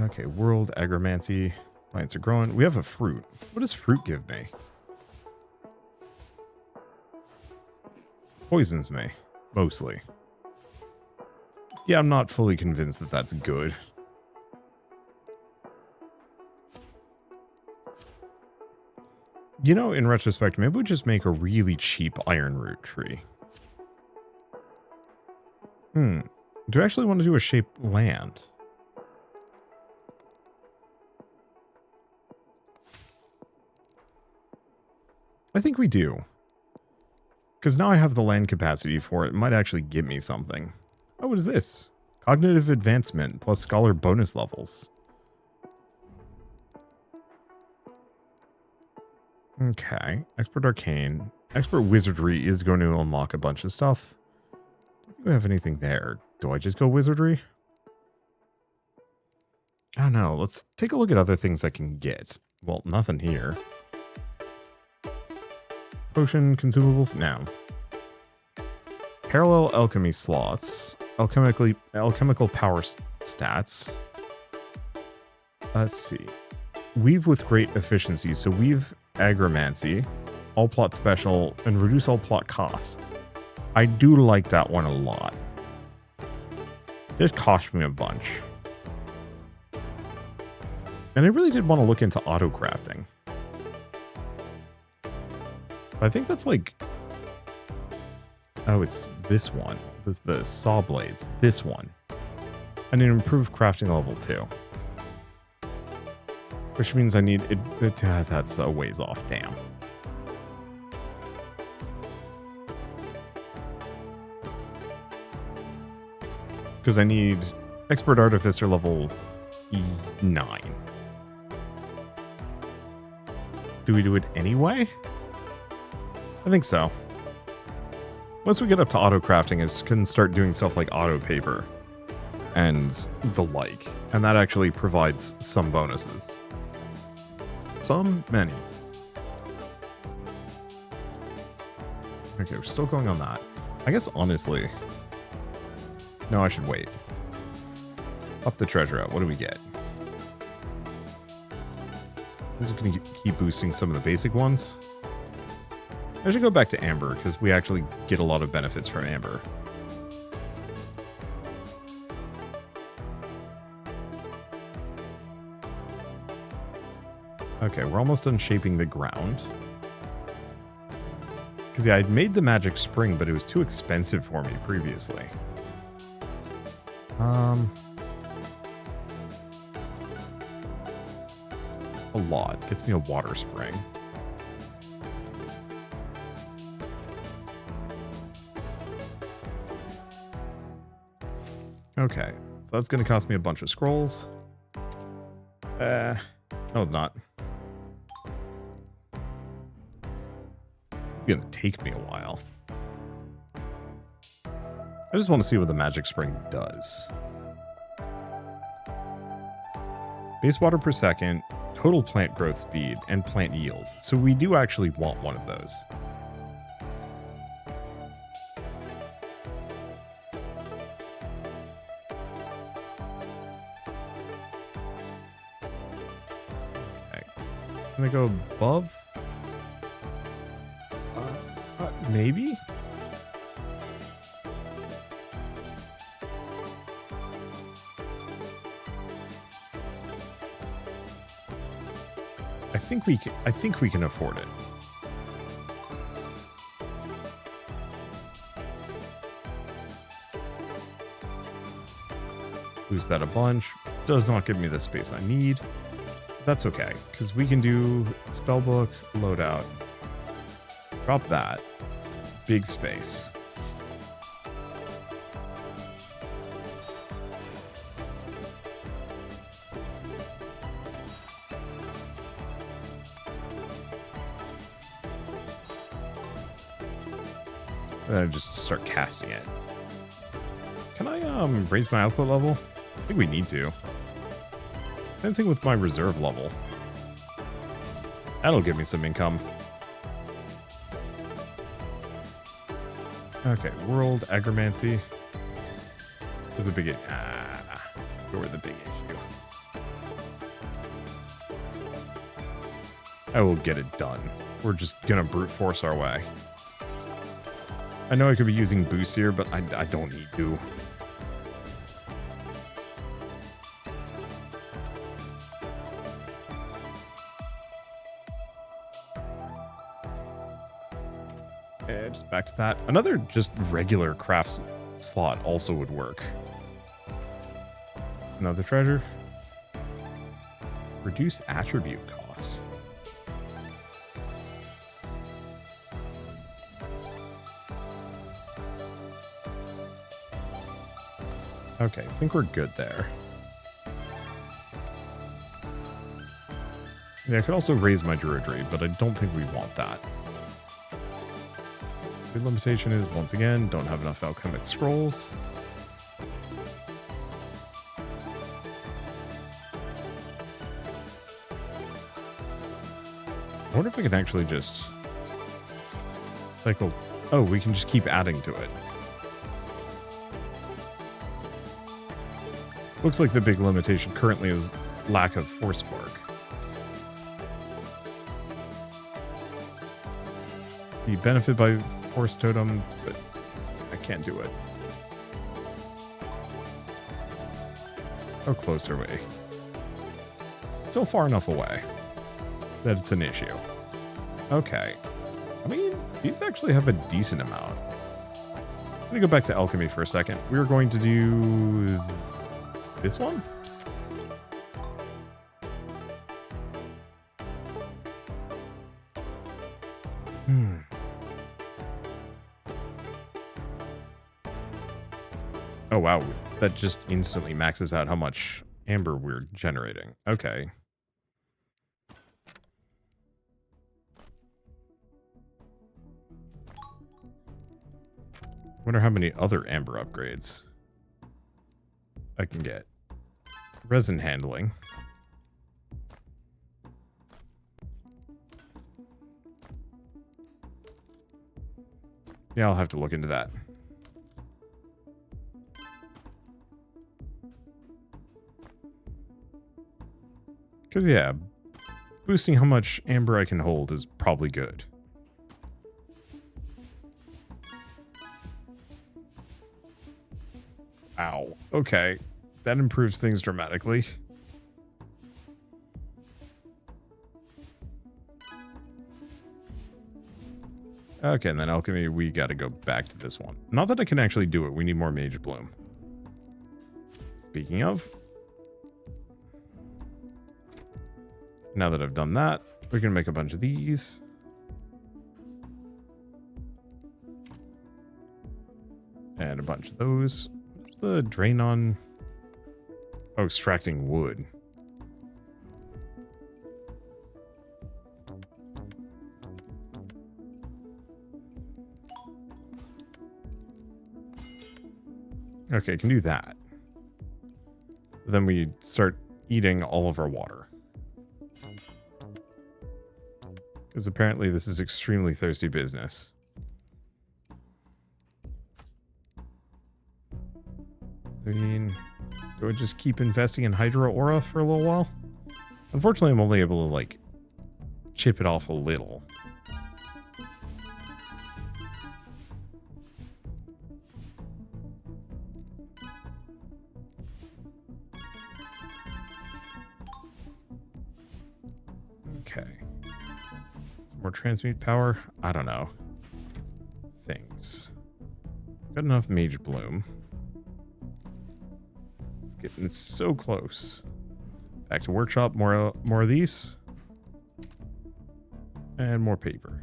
Okay, world, agromancy. Plants are growing. We have a fruit. What does fruit give me? Poisons me. Mostly. Yeah, I'm not fully convinced that that's good. You know, in retrospect, maybe we just make a really cheap iron root tree. Do I actually want to do a shaped land? I think we do. Because now I have the land capacity for it. It might actually give me something. Oh, what is this? Cognitive advancement plus scholar bonus levels. Okay. Expert arcane. Expert wizardry is going to unlock a bunch of stuff. Do we have anything there? Do I just go wizardry? I don't know. Let's take a look at other things I can get. Well, nothing here. Potion consumables? No. Parallel alchemy slots. Alchemical power stats. Let's see. Weave with great efficiency. So weave agromancy, all plot special, and reduce all plot cost. I do like that one a lot. It cost me a bunch. And I really did want to look into auto crafting. But I think that's like... Oh, it's this one. The saw blades. This one. And an improved crafting level too. Which means I need... that's a ways off, damn. Because I need expert artificer level 9. Do we do it anyway? I think so. Once we get up to auto crafting, I can start doing stuff like auto paper and the like. And that actually provides some bonuses. Some, many. Okay, we're still going on that. I guess, honestly... No, I should wait. Up the treasure out. What do we get? I'm just going to keep boosting some of the basic ones. I should go back to Amber, because we actually get a lot of benefits from Amber. Okay, we're almost done shaping the ground. Because, yeah, I'd made the magic spring, but it was too expensive for me previously. It's a lot. Gets me a water spring. Okay, so that's going to cost me a bunch of scrolls. No, it's not. It's going to take me a while. I just want to see what the magic spring does. Base water per second, total plant growth speed, and plant yield. So we do actually want one of those. Okay. Can I go above? Maybe? I think we can afford it. Lose that a bunch. Does not give me the space I need. That's okay, because we can do spellbook, loadout. Drop that. Big space. Just start casting it. Can I raise my output level? I think we need to. Same thing with my reserve level. That'll give me some income. Okay, world agromancy. Where's the big you're the big issue. I will get it done. We're just gonna brute force our way. I know I could be using boost here, but I don't need to. Okay, just back to that. Another just regular crafts slot also would work. Another treasure. Reduce attribute cost. Okay, I think we're good there. Yeah, I could also raise my druidry, but I don't think we want that. The limitation is, once again, don't have enough alchemic scrolls. I wonder if I can actually just cycle... Oh, we can just keep adding to it. Looks like the big limitation currently is lack of force spark. You benefit by force totem, but I can't do it. How close are we? Still far enough away that it's an issue. Okay. I mean, these actually have a decent amount. I'm gonna go back to alchemy for a second. We're going to do this one? Oh, wow. That just instantly maxes out how much amber we're generating. Okay. Wonder how many other amber upgrades I can get. Resin handling. Yeah, I'll have to look into that. Because, yeah, boosting how much amber I can hold is probably good. Ow. Okay. That improves things dramatically. Okay, and then alchemy, we gotta go back to this one. Not that I can actually do it. We need more Mage Bloom. Speaking of, now that I've done that, we can make a bunch of these. And a bunch of those. What's the drain on? Oh, extracting wood. Okay, can do that. Then we start eating all of our water. Because apparently this is extremely thirsty business. I mean, do I just keep investing in Hydro Aura for a little while? Unfortunately, I'm only able to, like, chip it off a little. Okay. Some more transmute power? I don't know. Things. Got enough Mage Bloom. It's getting so close. Back to workshop, more of these. And more paper.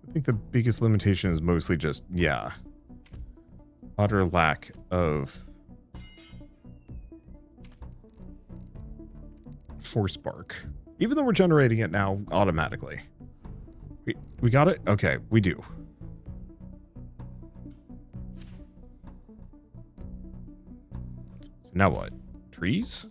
I think the biggest limitation is mostly just, yeah, utter lack of force spark. Even though we're generating it now automatically. We got it? Okay, we do. So now what? Trees?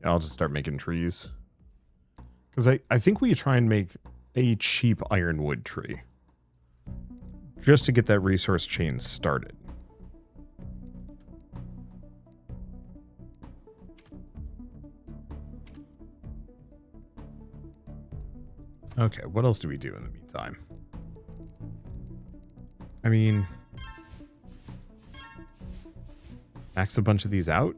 I'll just start making trees. Because I think we try and make a cheap ironwood tree. Just to get that resource chain started. Okay, what else do we do in the meantime? I mean, max a bunch of these out.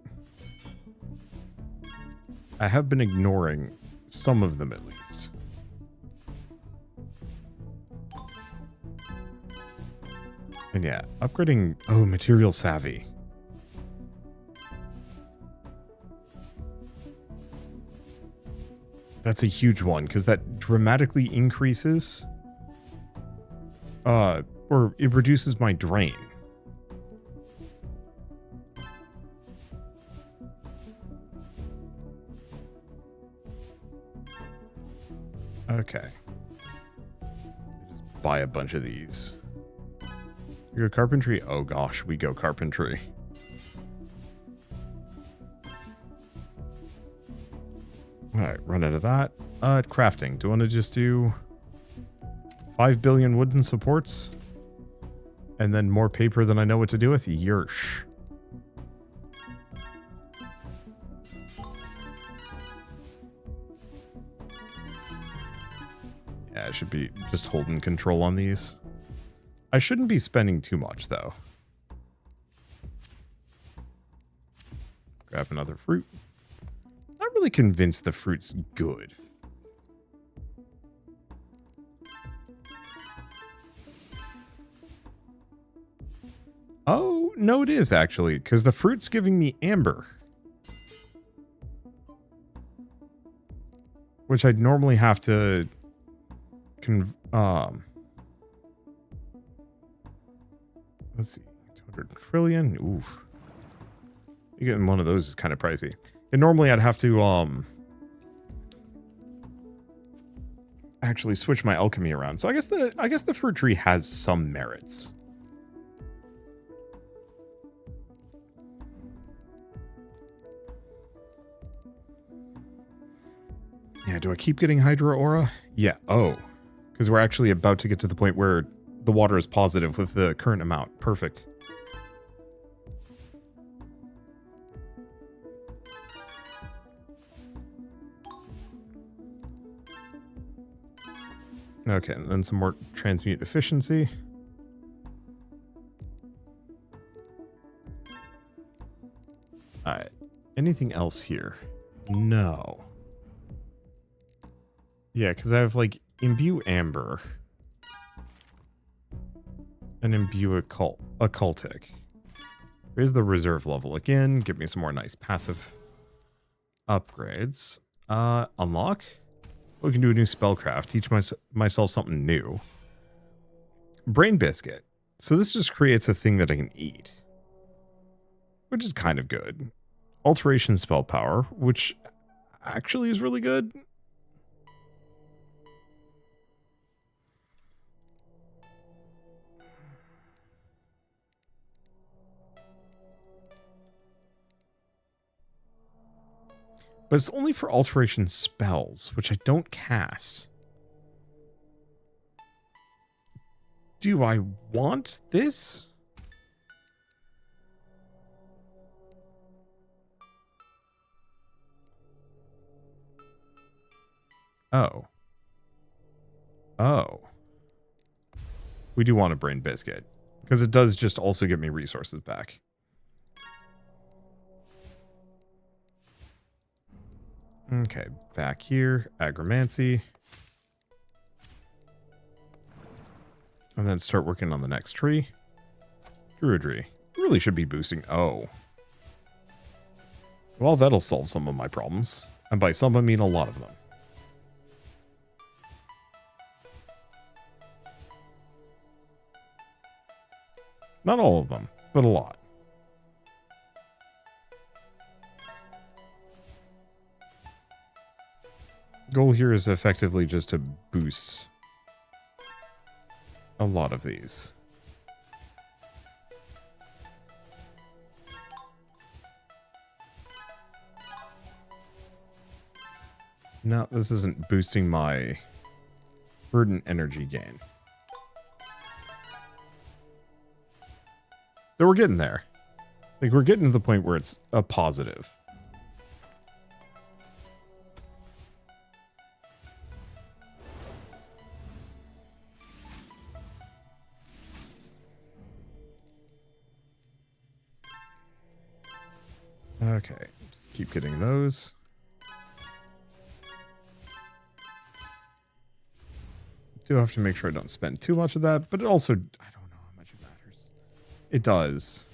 I have been ignoring some of them at least. And yeah, upgrading, oh, material savvy. That's a huge one, because that dramatically increases, or it reduces my drain. Okay. Just buy a bunch of these. You go carpentry? Oh gosh, we go carpentry. Alright, run out of that. Crafting. Do I want to just do 5 billion wooden supports? And then more paper than I know what to do with? Yersh. Yeah, I should be just holding control on these. I shouldn't be spending too much, though. Grab another fruit. Not really convinced the fruit's good. Oh, no it is actually, because the fruit's giving me amber. Which I'd normally have to... let's see, 200 trillion, oof. Getting one of those is kind of pricey. And normally I'd have to, actually switch my alchemy around. So I guess the fruit tree has some merits. Yeah, do I keep getting Hydro Aura? Yeah, oh. Because we're actually about to get to the point where the water is positive with the current amount. Perfect. Okay, and then some more transmute efficiency. Alright. Anything else here? No. Yeah, because I have, like, Imbue Amber. And Imbue Occultic. Here's the reserve level again. Give me some more nice passive upgrades. Unlock? We can do a new spellcraft. Teach myself something new. Brain Biscuit. So this just creates a thing that I can eat. Which is kind of good. Alteration spell power, which actually is really good. But it's only for alteration spells, which I don't cast. Do I want this? Oh. Oh. We do want a Brain Biscuit. Because it does just also give me resources back. Okay, back here, Agromancy. And then start working on the next tree. Druidry. Really should be boosting. Oh. Well, that'll solve some of my problems. And by some, I mean a lot of them. Not all of them, but a lot. Goal here is effectively just to boost a lot of these. No, this isn't boosting my verdant energy gain. Though we're getting there. Like, we're getting to the point where it's a positive. Okay, just keep getting those. Do have to make sure I don't spend too much of that, but it also, I don't know how much it matters. It does.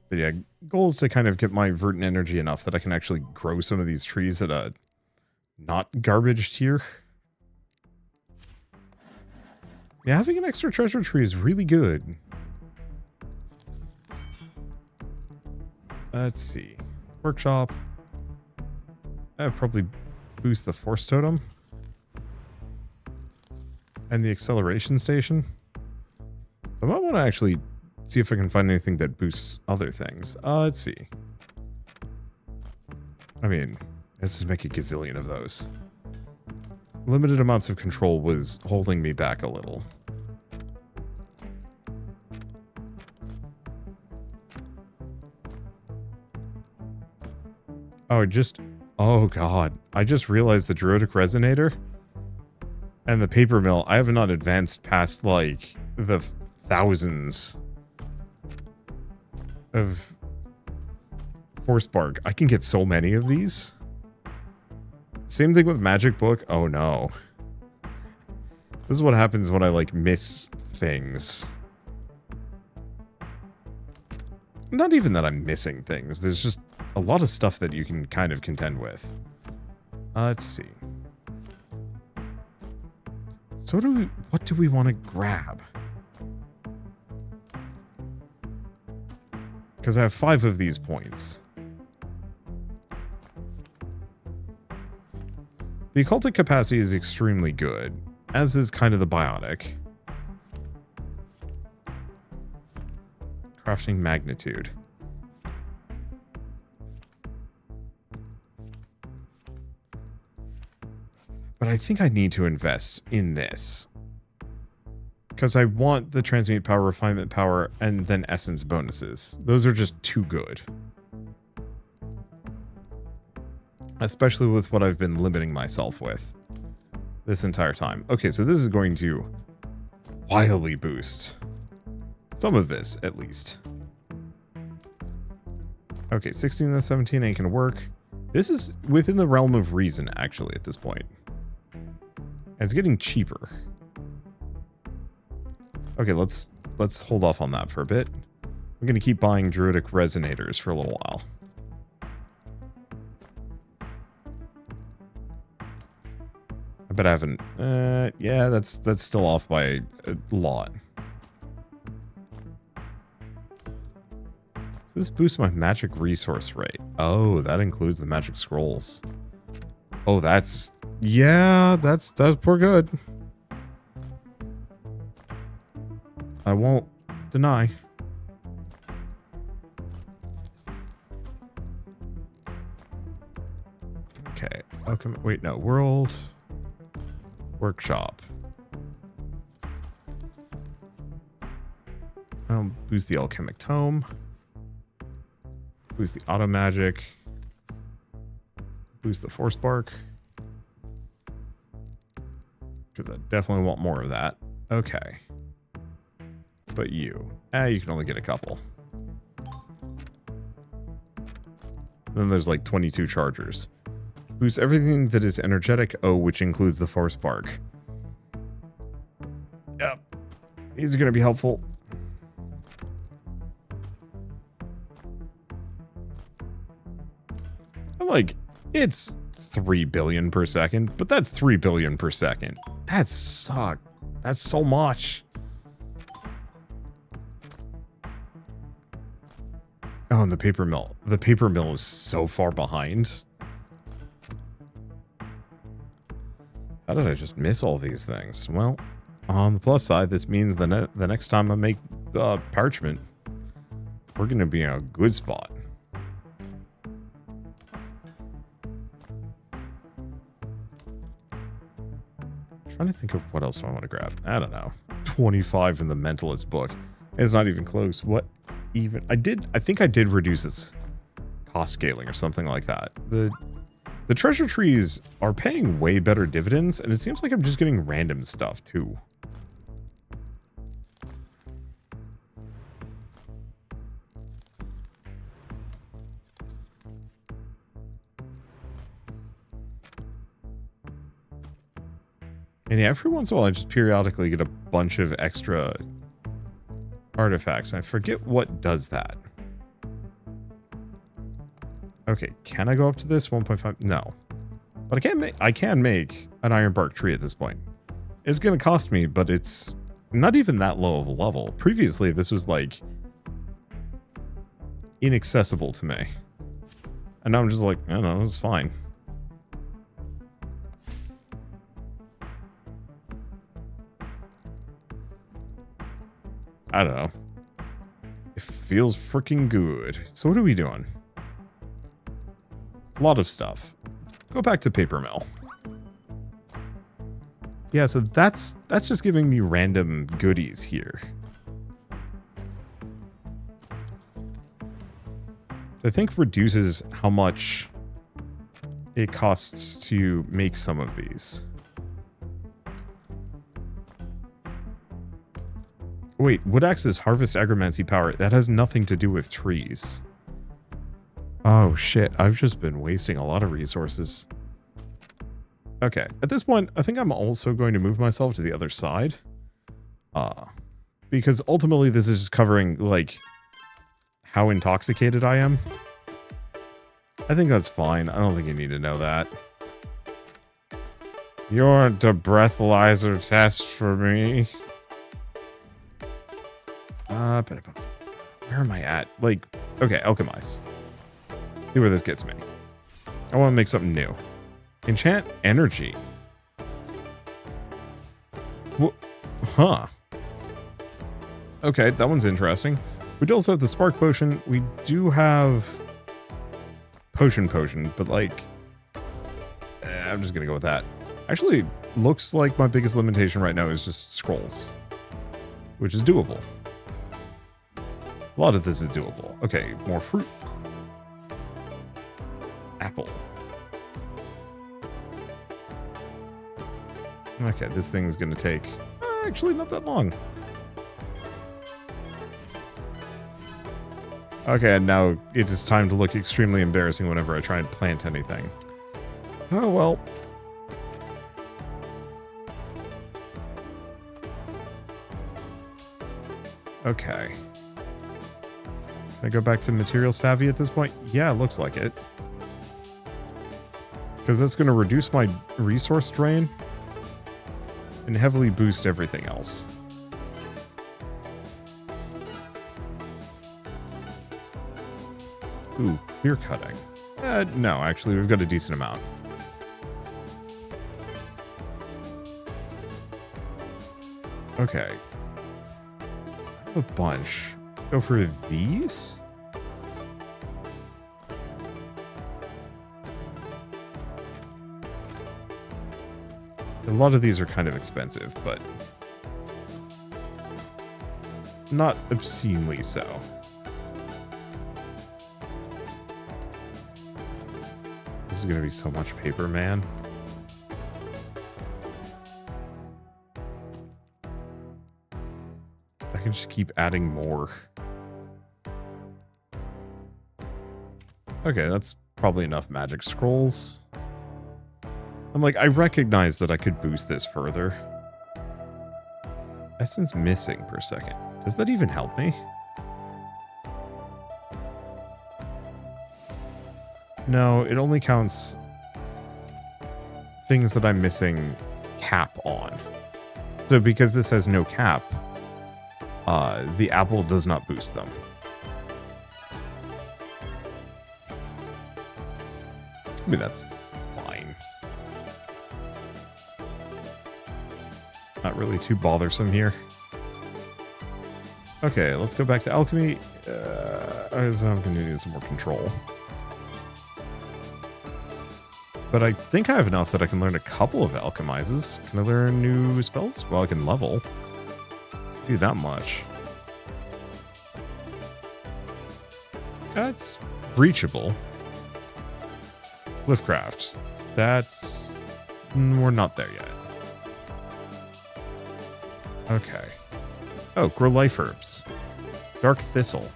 But yeah, goal is to kind of get my verdant energy enough that I can actually grow some of these trees at a not garbage tier. Yeah, having an extra treasure tree is really good. Let's see. Workshop. I'd probably boost the Force Totem. And the Acceleration Station. I might want to actually see if I can find anything that boosts other things. Let's see. I mean, let's just make a gazillion of those. Limited amounts of control was holding me back a little. Oh god. I just realized the Druidic Resonator and the Paper Mill, I have not advanced past, like, the thousands of Force Bark. I can get so many of these. Same thing with Magic Book. Oh no. This is what happens when I, like, miss things. Not even that I'm missing things. There's just a lot of stuff that you can kind of contend with. Let's see. So what do we want to grab? Because I have 5 of these points. The occultic capacity is extremely good, as is kind of the biotic. Crafting magnitude. But I think I need to invest in this. Because I want the transmute power, refinement power, and then essence bonuses. Those are just too good. Especially with what I've been limiting myself with this entire time. Okay, so this is going to wildly boost some of this, at least. Okay, 16 and 17 ain't gonna work. This is within the realm of reason, actually, at this point. It's getting cheaper. Okay, let's hold off on that for a bit. I'm gonna keep buying druidic resonators for a little while. I bet I haven't. Yeah, that's still off by a lot. So this boosts my magic resource rate. Oh, that includes the magic scrolls. Oh, that's pretty good. I won't deny. Okay. Welcome. Wait, no. World Workshop. I'll boost the alchemic tome. Boost the auto magic. Boost the force spark. Because I definitely want more of that. Okay. But you can only get a couple. Then there's like 22 chargers. Boosts everything that is energetic, which includes the force spark. Yep. These are going to be helpful. I'm like, it's 3 billion per second, but that's 3 billion per second. That sucks. That's so much. Oh, and the paper mill. The paper mill is so far behind. How did I just miss all these things? Well, on the plus side, this means the next time I make parchment, we're going to be in a good spot. Trying to think of what else I want to grab. I don't know. 25 in the mentalist book. It's not even close. What even? I think I did reduce its cost scaling or something like that. The treasure trees are paying way better dividends, and it seems like I'm just getting random stuff too. And yeah, every once in a while I just periodically get a bunch of extra artifacts, and I forget what does that. Okay, can I go up to this 1.5? No. But I can make an iron bark tree at this point. It's going to cost me, but it's not even that low of a level. Previously, this was like inaccessible to me. And now I'm just like, I don't know, it's fine. I don't know. It feels freaking good. So what are we doing? A lot of stuff. Let's go back to paper mill. Yeah, so that's just giving me random goodies here. I think reduces how much it costs to make some of these. Wait, wood axes harvest agromancy power. That has nothing to do with trees. Oh shit, I've just been wasting a lot of resources. Okay, at this point, I think I'm also going to move myself to the other side. Because ultimately this is just covering, like, how intoxicated I am. I think that's fine. I don't think you need to know that. You're the breathalyzer test for me. Where am I at? Like, okay, alchemize. See where this gets me. I want to make something new. Enchant energy. Huh. Okay, that one's interesting. We do also have the spark potion. We do have potion, but like, I'm just gonna go with that. Actually, looks like my biggest limitation right now is just scrolls, which is doable. A lot of this is doable. Okay, more fruit. Apple. Okay, this thing's gonna take actually not that long. Okay, and now it is time to look extremely embarrassing whenever I try and plant anything. Oh well. Okay. Can I go back to material savvy at this point? Yeah, it looks like it. Because that's going to reduce my resource drain and heavily boost everything else. Ooh, clear cutting. No, actually, we've got a decent amount. Okay. I have a bunch. Let's go for these. A lot of these are kind of expensive, but not obscenely so. This is going to be so much paper, man. I can just keep adding more. Okay, that's probably enough magic scrolls. And like, I recognize that I could boost this further. Essence missing per second. Does that even help me? No, it only counts things that I'm missing cap on. So because this has no cap, the apple does not boost them. I mean, that's fine. Not really too bothersome here. Okay, let's go back to alchemy. I'm going to need some more control. But I think I have enough that I can learn a couple of alchemizes. Can I learn new spells? Well, I can level. Do that much. That's reachable. Liftcraft. That's... we're not there yet. Okay. Oh, grow life herbs. Dark thistle.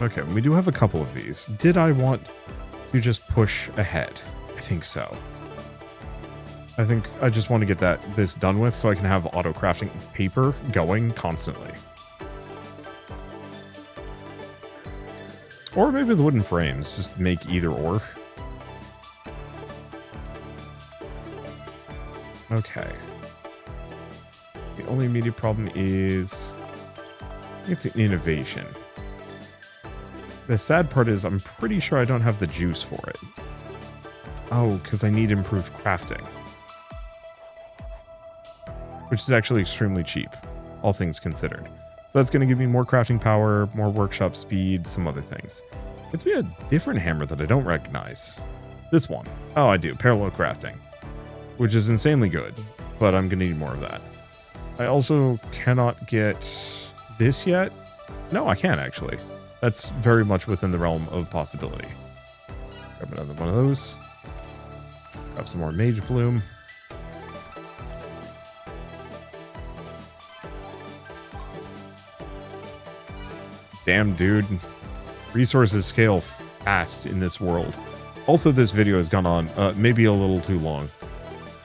Okay, we do have a couple of these. Did I want to just push ahead? I think so. I think I just want to get this done with so I can have auto crafting paper going constantly. Or maybe the wooden frames, just make either or. Okay. The only immediate problem is it's an innovation. The sad part is I'm pretty sure I don't have the juice for it. Oh, because I need improved crafting. Which is actually extremely cheap, all things considered. So that's going to give me more crafting power, more workshop speed, some other things. It's me a different hammer that I don't recognize. This one. Oh, I do. Parallel crafting. Which is insanely good, but I'm going to need more of that. I also cannot get this yet. No, I can actually. That's very much within the realm of possibility. Grab another one of those. Grab some more Mage Bloom. Damn, dude. Resources scale fast in this world. Also, this video has gone on maybe a little too long.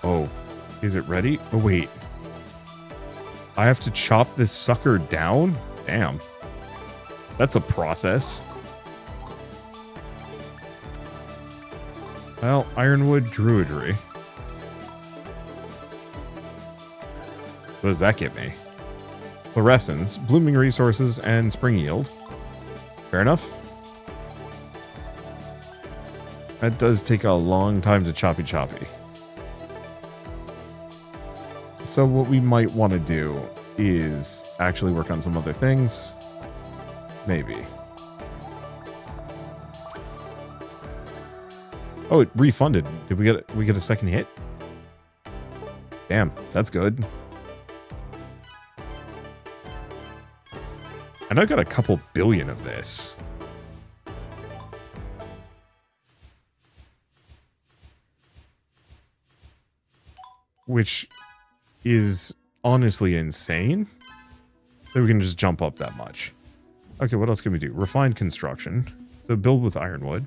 Oh, is it ready? Oh, wait. I have to chop this sucker down? Damn. That's a process. Well, Ironwood Druidry. What does that get me? Fluorescence, Blooming Resources, and Spring Yield. Fair enough. That does take a long time to choppy. So what we might want to do is actually work on some other things. Maybe. Oh, it refunded. Did we get a second hit? Damn, that's good. And I've got a couple billion of this. Which is honestly insane that we can just jump up that much. Okay, what else can we do? Refined construction. So build with ironwood.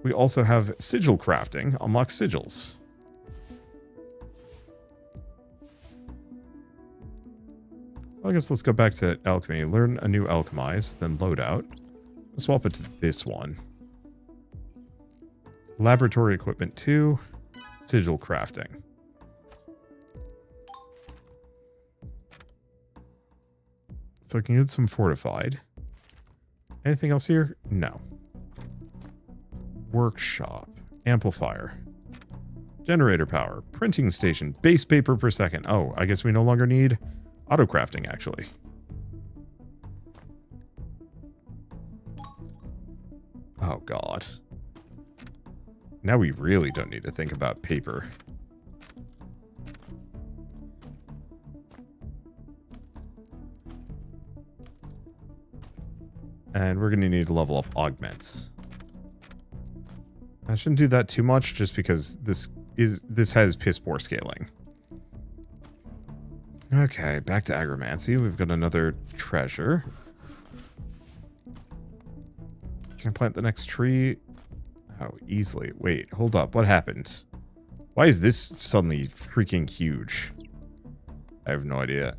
We also have sigil crafting. Unlock sigils. Well, I guess let's go back to alchemy. Learn a new alchemize, then load out. Let's swap it to this one. Laboratory equipment 2. Sigil crafting. So I can get some fortified. Anything else here? No. Workshop. Amplifier. Generator power. Printing station. Base paper per second. Oh, I guess we no longer need auto crafting, actually. Oh, God. Now we really don't need to think about paper. And we're going to need to level up augments. I shouldn't do that too much just because this has piss poor scaling. Okay, back to agromancy. We've got another treasure. Can I plant the next tree? Oh, easily. Wait, hold up. What happened? Why is this suddenly freaking huge? I have no idea.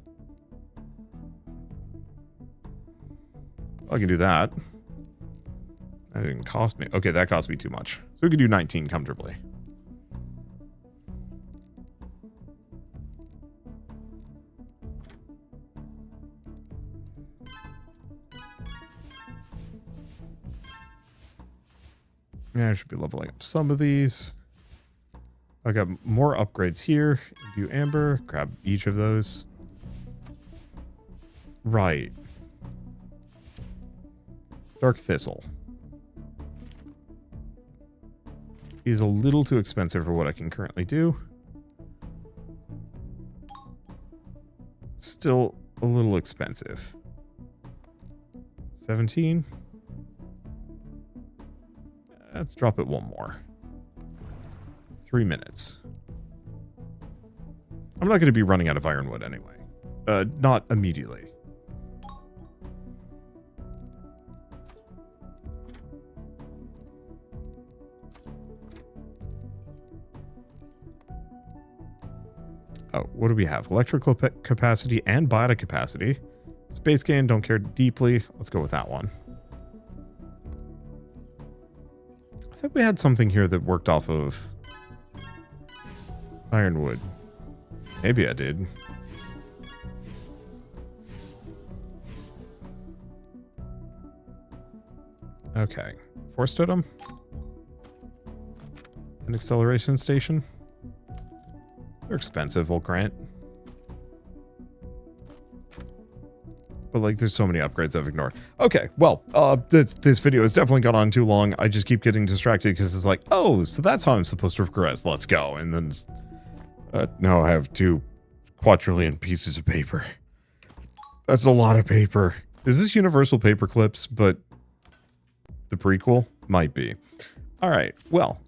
I can do that. That didn't cost me. Okay, that cost me too much. So we can do 19 comfortably. Yeah, I should be leveling up some of these. I got more upgrades here. View amber. Grab each of those. Right. Dark Thistle is a little too expensive for what I can currently do. Still a little expensive. 17. Let's drop it one more. 3 minutes. I'm not going to be running out of ironwood anyway. Not immediately. Oh, what do we have? Electrical capacity and biotic capacity. Space gain, don't care deeply. Let's go with that one. I thought we had something here that worked off of ironwood. Maybe I did. Okay. Force totem. An acceleration station. They're expensive, we'll grant. But, like, there's so many upgrades I've ignored. Okay, well, this video has definitely gone on too long. I just keep getting distracted because it's like, oh, so that's how I'm supposed to progress. Let's go. And then now I have 2 quadrillion pieces of paper. That's a lot of paper. Is this Universal Paperclips, but the prequel? Might be. All right, well,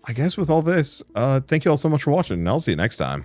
I guess with all this, thank you all so much for watching, and I'll see you next time.